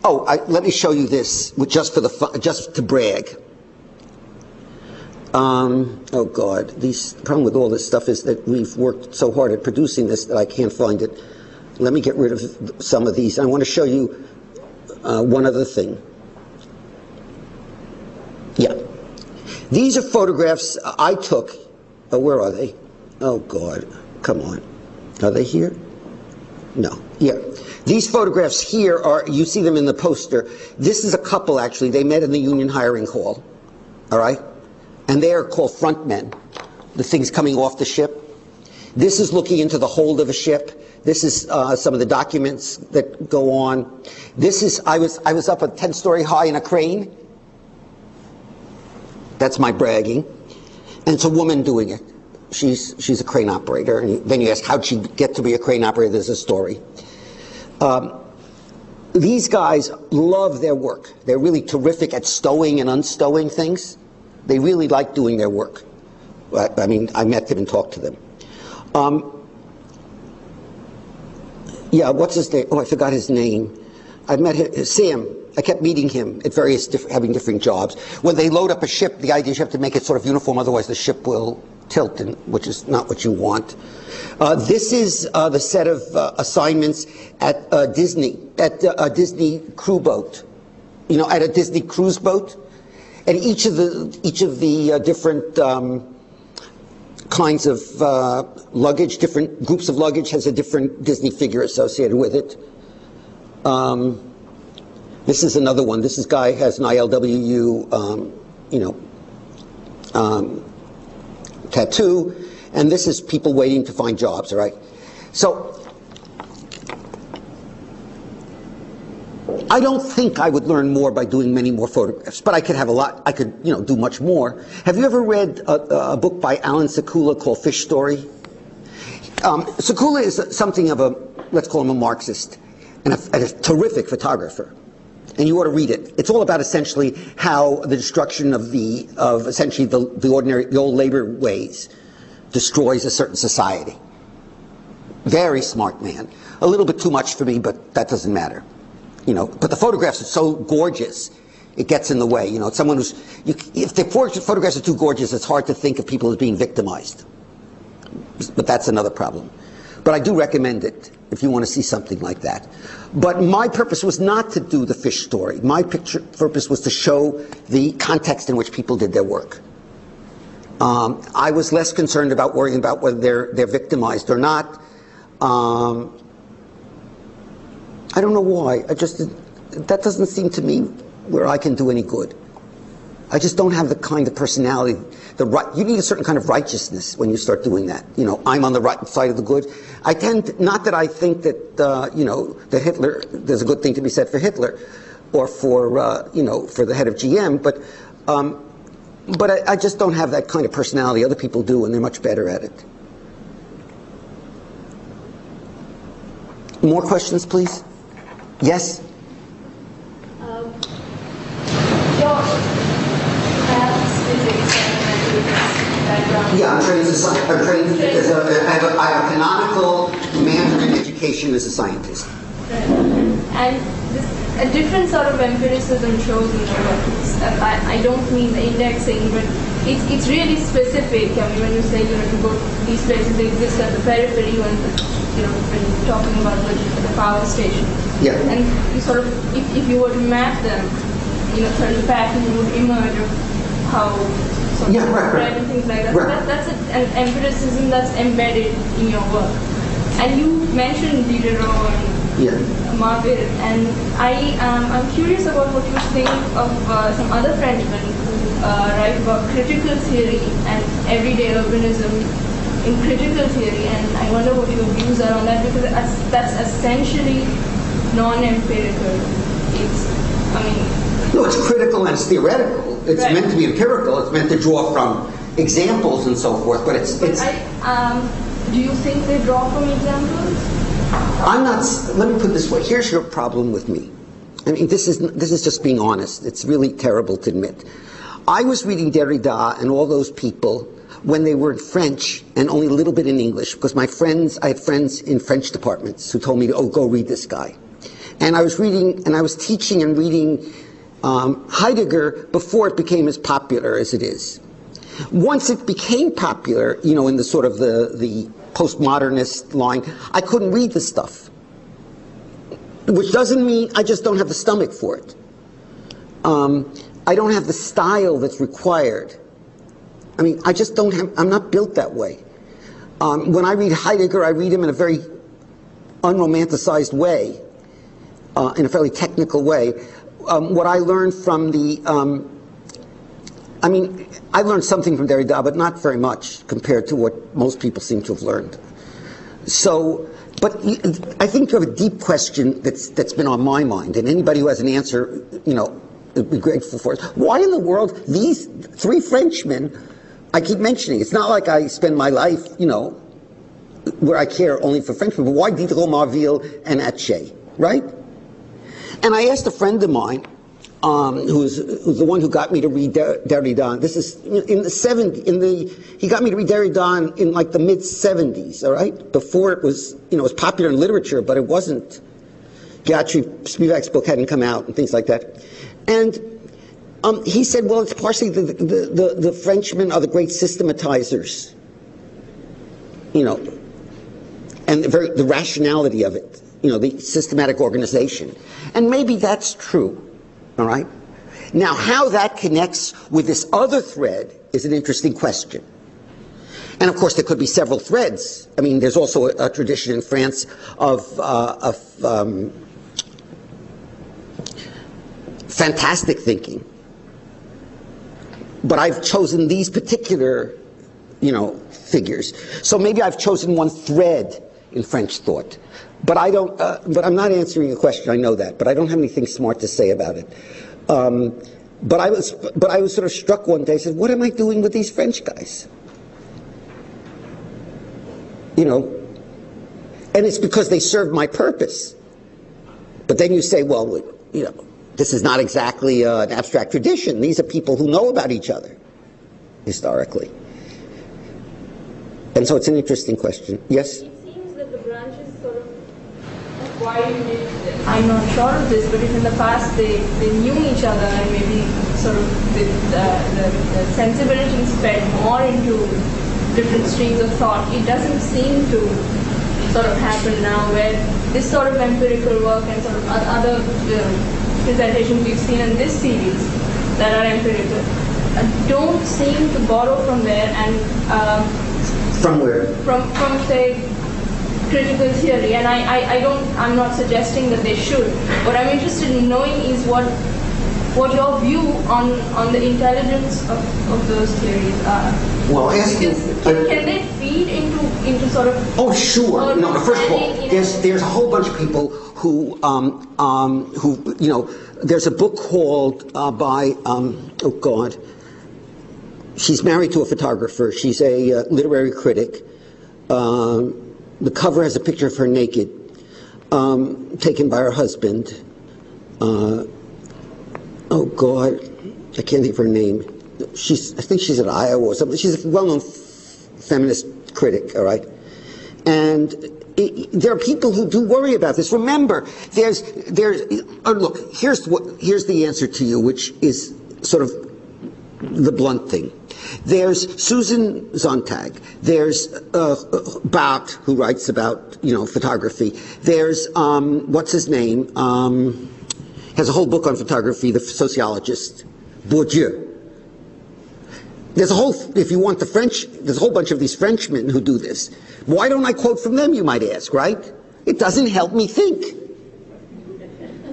Oh, let me show you this, just for the fun, just to brag. Oh God, the problem with all this stuff is that we've worked so hard at producing this that I can't find it. Let me get rid of some of these. I want to show you one other thing. Yeah. These are photographs I took. Oh, where are they? Oh God, come on. Are they here? No. Yeah. These photographs here are, you see them in the poster. This is a couple actually. They met in the union hiring hall. All right? And they are called front men. The things coming off the ship. This is looking into the hold of a ship. This is some of the documents that go on. This is, I was up a 10-story high in a crane. That's my bragging. And it's a woman doing it. She's a crane operator. And then you ask, how'd she get to be a crane operator? There's a story. These guys love their work. They're really terrific at stowing and unstowing things. They really like doing their work. I mean, I met them and talked to them. Yeah, what's his name? Oh, I forgot his name. I met him, Sam. I kept meeting him at various having different jobs. When they load up a ship, the idea is you have to make it sort of uniform, otherwise the ship will tilt, which is not what you want. This is the set of assignments at Disney, at a Disney crew boat. You know, at a Disney cruise boat. And each of the different kinds of luggage, different groups of luggage, has a different Disney figure associated with it. This is another one. This guy has an ILWU, you know, tattoo, and this is people waiting to find jobs. All right. So I don't think I would learn more by doing many more photographs, but I could have a lot, I could, do much more. Have you ever read a book by Alan Sekula called Fish Story? Sekula is something of a, let's call him a Marxist, and a terrific photographer. And you ought to read it. It's all about essentially how the destruction of essentially the old labor ways destroys a certain society. Very smart man. A little bit too much for me, but that doesn't matter. But the photographs are so gorgeous, it gets in the way. It's someone who's, if the photographs are too gorgeous, it's hard to think of people as being victimized. But that's another problem. But I do recommend it if you want to see something like that. But my purpose was not to do the fish story. My purpose was to show the context in which people did their work. I was less concerned about worrying about whether they're victimized or not. I don't know why. That doesn't seem to me where I can do any good. I just don't have the kind of personality. You need a certain kind of righteousness when you start doing that. I'm on the right side of the good. I tend, not that I think that, that Hitler, there's a good thing to be said for Hitler, or for, for the head of GM, but I just don't have that kind of personality. Other people do, and they're much better at it. More questions, please? Yes? Your maths, physics, and background. Yeah, I'm trained as I have a canonical Mandarin education as a scientist. Right. And a different sort of empiricism shows in your work. I don't mean the indexing, but it's really specific. I mean, when you say to go to these places, they exist at the periphery when when talking about the power station. Yeah. And you sort of, if you were to map them, sort of the pattern would emerge of how sort of spread and things like that. Right. So that's an empiricism that's embedded in your work. And you mentioned Diderot and Margaret, and I'm curious about what you think of some other Frenchmen who write about critical theory and everyday urbanism in critical theory, and I wonder what your views are on that, because that's essentially non-empirical. No, it's critical and it's theoretical. It's meant to be empirical. It's meant to draw from examples and so forth. But it's. Do you think they draw from examples? I'm not. Let me put it this way. Here's your problem with me. I mean, this is just being honest. It's really terrible to admit. I was reading Derrida and all those people when they were in French and only a little bit in English, because I had friends in French departments who told me, oh, go read this guy. And I was reading, and I was teaching and reading Heidegger before it became as popular as it is. Once it became popular, in the sort of the postmodernist line, I couldn't read the stuff. Which doesn't mean I just don't have the stomach for it. I don't have the style that's required. I mean, I just don't have, I'm not built that way. When I read Heidegger, I read him in a very unromanticized way, in a fairly technical way. What I learned from I learned something from Derrida, but not very much compared to what most people seem to have learned. So, but I think you have a deep question that's been on my mind, and anybody who has an answer, would be grateful for it. Why in the world these three Frenchmen I keep mentioning? It's not like I spend my life, where I care only for Frenchmen, but why Diderot, Marville, and Atget, right? And I asked a friend of mine, who's the one who got me to read Derrida. This is in the 70s. He got me to read Derrida in like the mid 70s. All right, before it was, it was popular in literature, but it wasn't. Gayatri Spivak's book hadn't come out and things like that. And he said, well, it's partially the Frenchmen are the great systematizers, and the rationality of it, the systematic organization. And maybe that's true. All right? Now, how that connects with this other thread is an interesting question. And of course, there could be several threads. I mean, there's also a tradition in France of fantastic thinking. But I've chosen these particular, figures. So maybe I've chosen one thread in French thought. But I don't. But I'm not answering your question. I know that. But I don't have anything smart to say about it. But I was sort of struck one day. I said, "What am I doing with these French guys?" You know. And it's because they serve my purpose. But then you say, well, you know, this is not exactly an abstract tradition. These are people who know about each other historically. And so it's an interesting question. Yes? It seems that the branches sort of acquired, I'm not sure of this, but if in the past they knew each other and maybe sort of the sensibilities fed more into different streams of thought, it doesn't seem to sort of happen now, where this sort of empirical work and sort of other presentations we've seen in this series that are empirical don't seem to borrow from there and from where? From say critical theory, and I'm not suggesting that they should. What I'm interested in knowing is what your view on the intelligence of those theories are. Well, can they feed into sort of? Oh, sure. No, first of all, there's a whole bunch of people who you know. There's a book called by oh God. She's married to a photographer. She's a literary critic. The cover has a picture of her naked, taken by her husband. Oh God, I can't think of her name. I think she's at Iowa or something. She's a well-known feminist critic, all right? And there are people who do worry about this. Remember, look, here's the answer to you, which is sort of the blunt thing. There's Susan Sontag. There's Bart, who writes about, you know, photography. There's what's his name? Has a whole book on photography. The sociologist Bourdieu. There's a whole, if you want the French, there's a whole bunch of these Frenchmen who do this. Why don't I quote from them, you might ask, right? It doesn't help me think.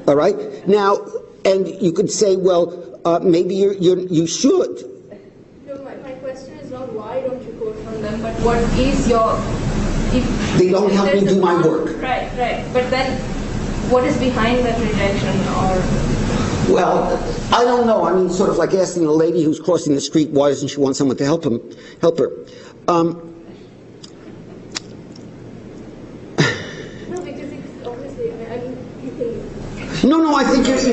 All right? Now, and you could say, well, maybe you should. No, my question is not why don't you quote from them, but what is your... They don't help me do my work. Right. But then, what is behind that rejection, or... Well, I don't know. I mean, sort of like asking a lady who's crossing the street, why doesn't she want someone to help her? No, because it's obviously, I mean, you can... No, I think it's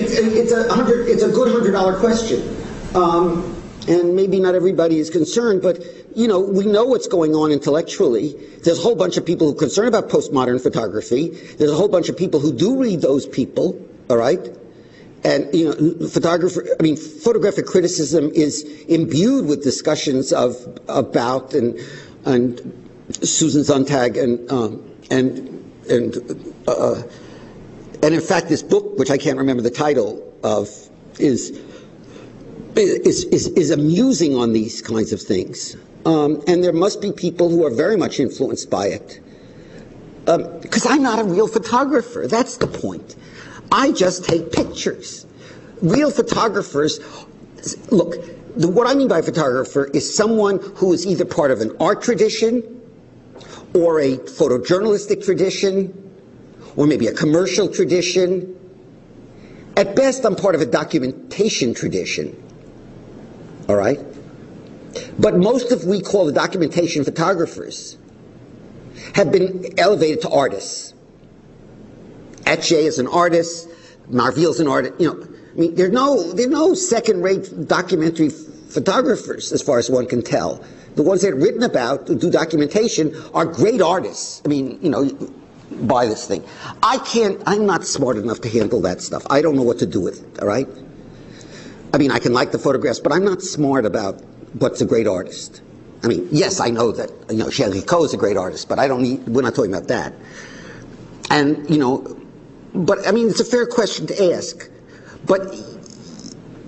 a good $100 question. And maybe not everybody is concerned, but, you know, we know what's going on intellectually. There's a whole bunch of people who are concerned about postmodern photography. There's a whole bunch of people who do read those people, all right? And, you know, photographic criticism is imbued with discussions about and Susan Sontag and in fact this book, which I can't remember the title of, is amusing on these kinds of things. And there must be people who are very much influenced by it. Because I'm not a real photographer. That's the point. I just take pictures. Real photographers, look, what I mean by photographer is someone who is either part of an art tradition or a photojournalistic tradition or maybe a commercial tradition. At best, I'm part of a documentation tradition. All right? But most of we call the documentation photographers have been elevated to artists. Etche is an artist, Marville's an artist, you know. I mean, there are no second-rate documentary photographers, as far as one can tell. The ones that are written about, who do documentation, are great artists. I mean, you know, buy this thing. I'm not smart enough to handle that stuff. I don't know what to do with it, all right? I mean, I can like the photographs, but I'm not smart about what's a great artist. I mean, yes, I know that, you know, Géricault is a great artist, but we're not talking about that. And, you know, but, I mean, it's a fair question to ask. But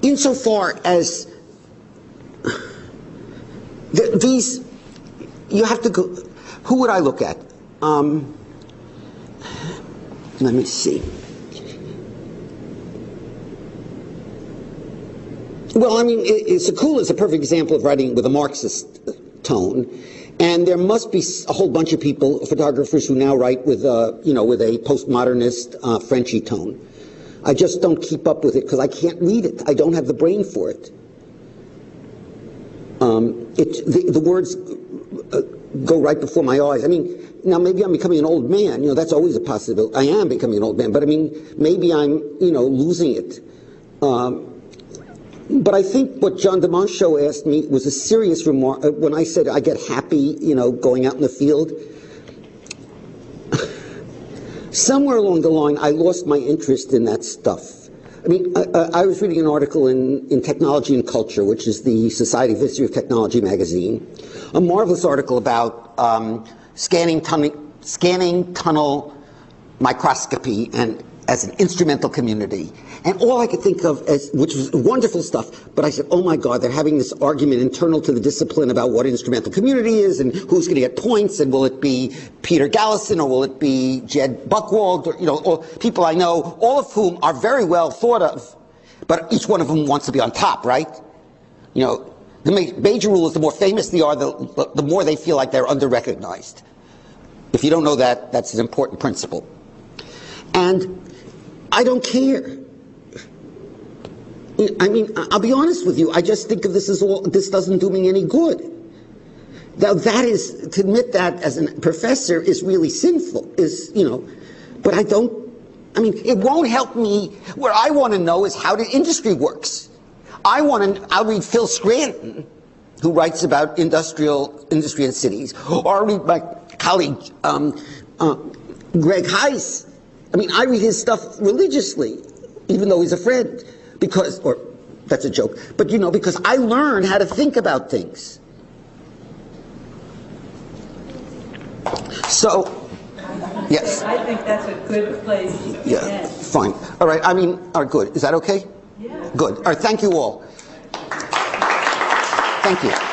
insofar as these, you have to go, who would I look at? Let me see. Well, I mean, Sekula is a perfect example of writing with a Marxist tone. And there must be a whole bunch of people, photographers, who now write with, you know, with a postmodernist Frenchy tone. I just don't keep up with it because I can't read it. I don't have the brain for it. The words go right before my eyes. I mean, now maybe I'm becoming an old man. You know, that's always a possibility. I am becoming an old man, but I mean, maybe I'm, you know, losing it. But I think what John DeMoncho asked me was a serious remark. When I said I get happy, you know, going out in the field, somewhere along the line, I lost my interest in that stuff. I mean, I was reading an article in Technology and Culture, which is the Society of History of Technology magazine, a marvelous article about scanning tunnel microscopy and as an instrumental community. And all I could think of, which was wonderful stuff, but I said, oh my God, they're having this argument internal to the discipline about what instrumental community is and who's going to get points, and will it be Peter Gallison or will it be Jed Buchwald, or, you know, or people I know, all of whom are very well thought of, but each one of them wants to be on top, right? You know, the major rule is the more famous they are, the more they feel like they're under-recognized. If you don't know that, that's an important principle. And I don't care. I mean, I'll be honest with you, I just think of this as all, this doesn't do me any good. Now that is, to admit that as a professor is really sinful, you know, but I mean, it won't help me. What I want to know is how the industry works. I'll read Phil Scranton, who writes about industry and cities, or I'll read my colleague, Greg Heiss. I mean, I read his stuff religiously, even though he's a friend, because, or that's a joke, but you know, because I learn how to think about things. So, yes. I think that's a good place to end. Yeah, fine. All right, I mean, all right, good. Is that okay? Yeah. Good. All right, thank you all. Thank you.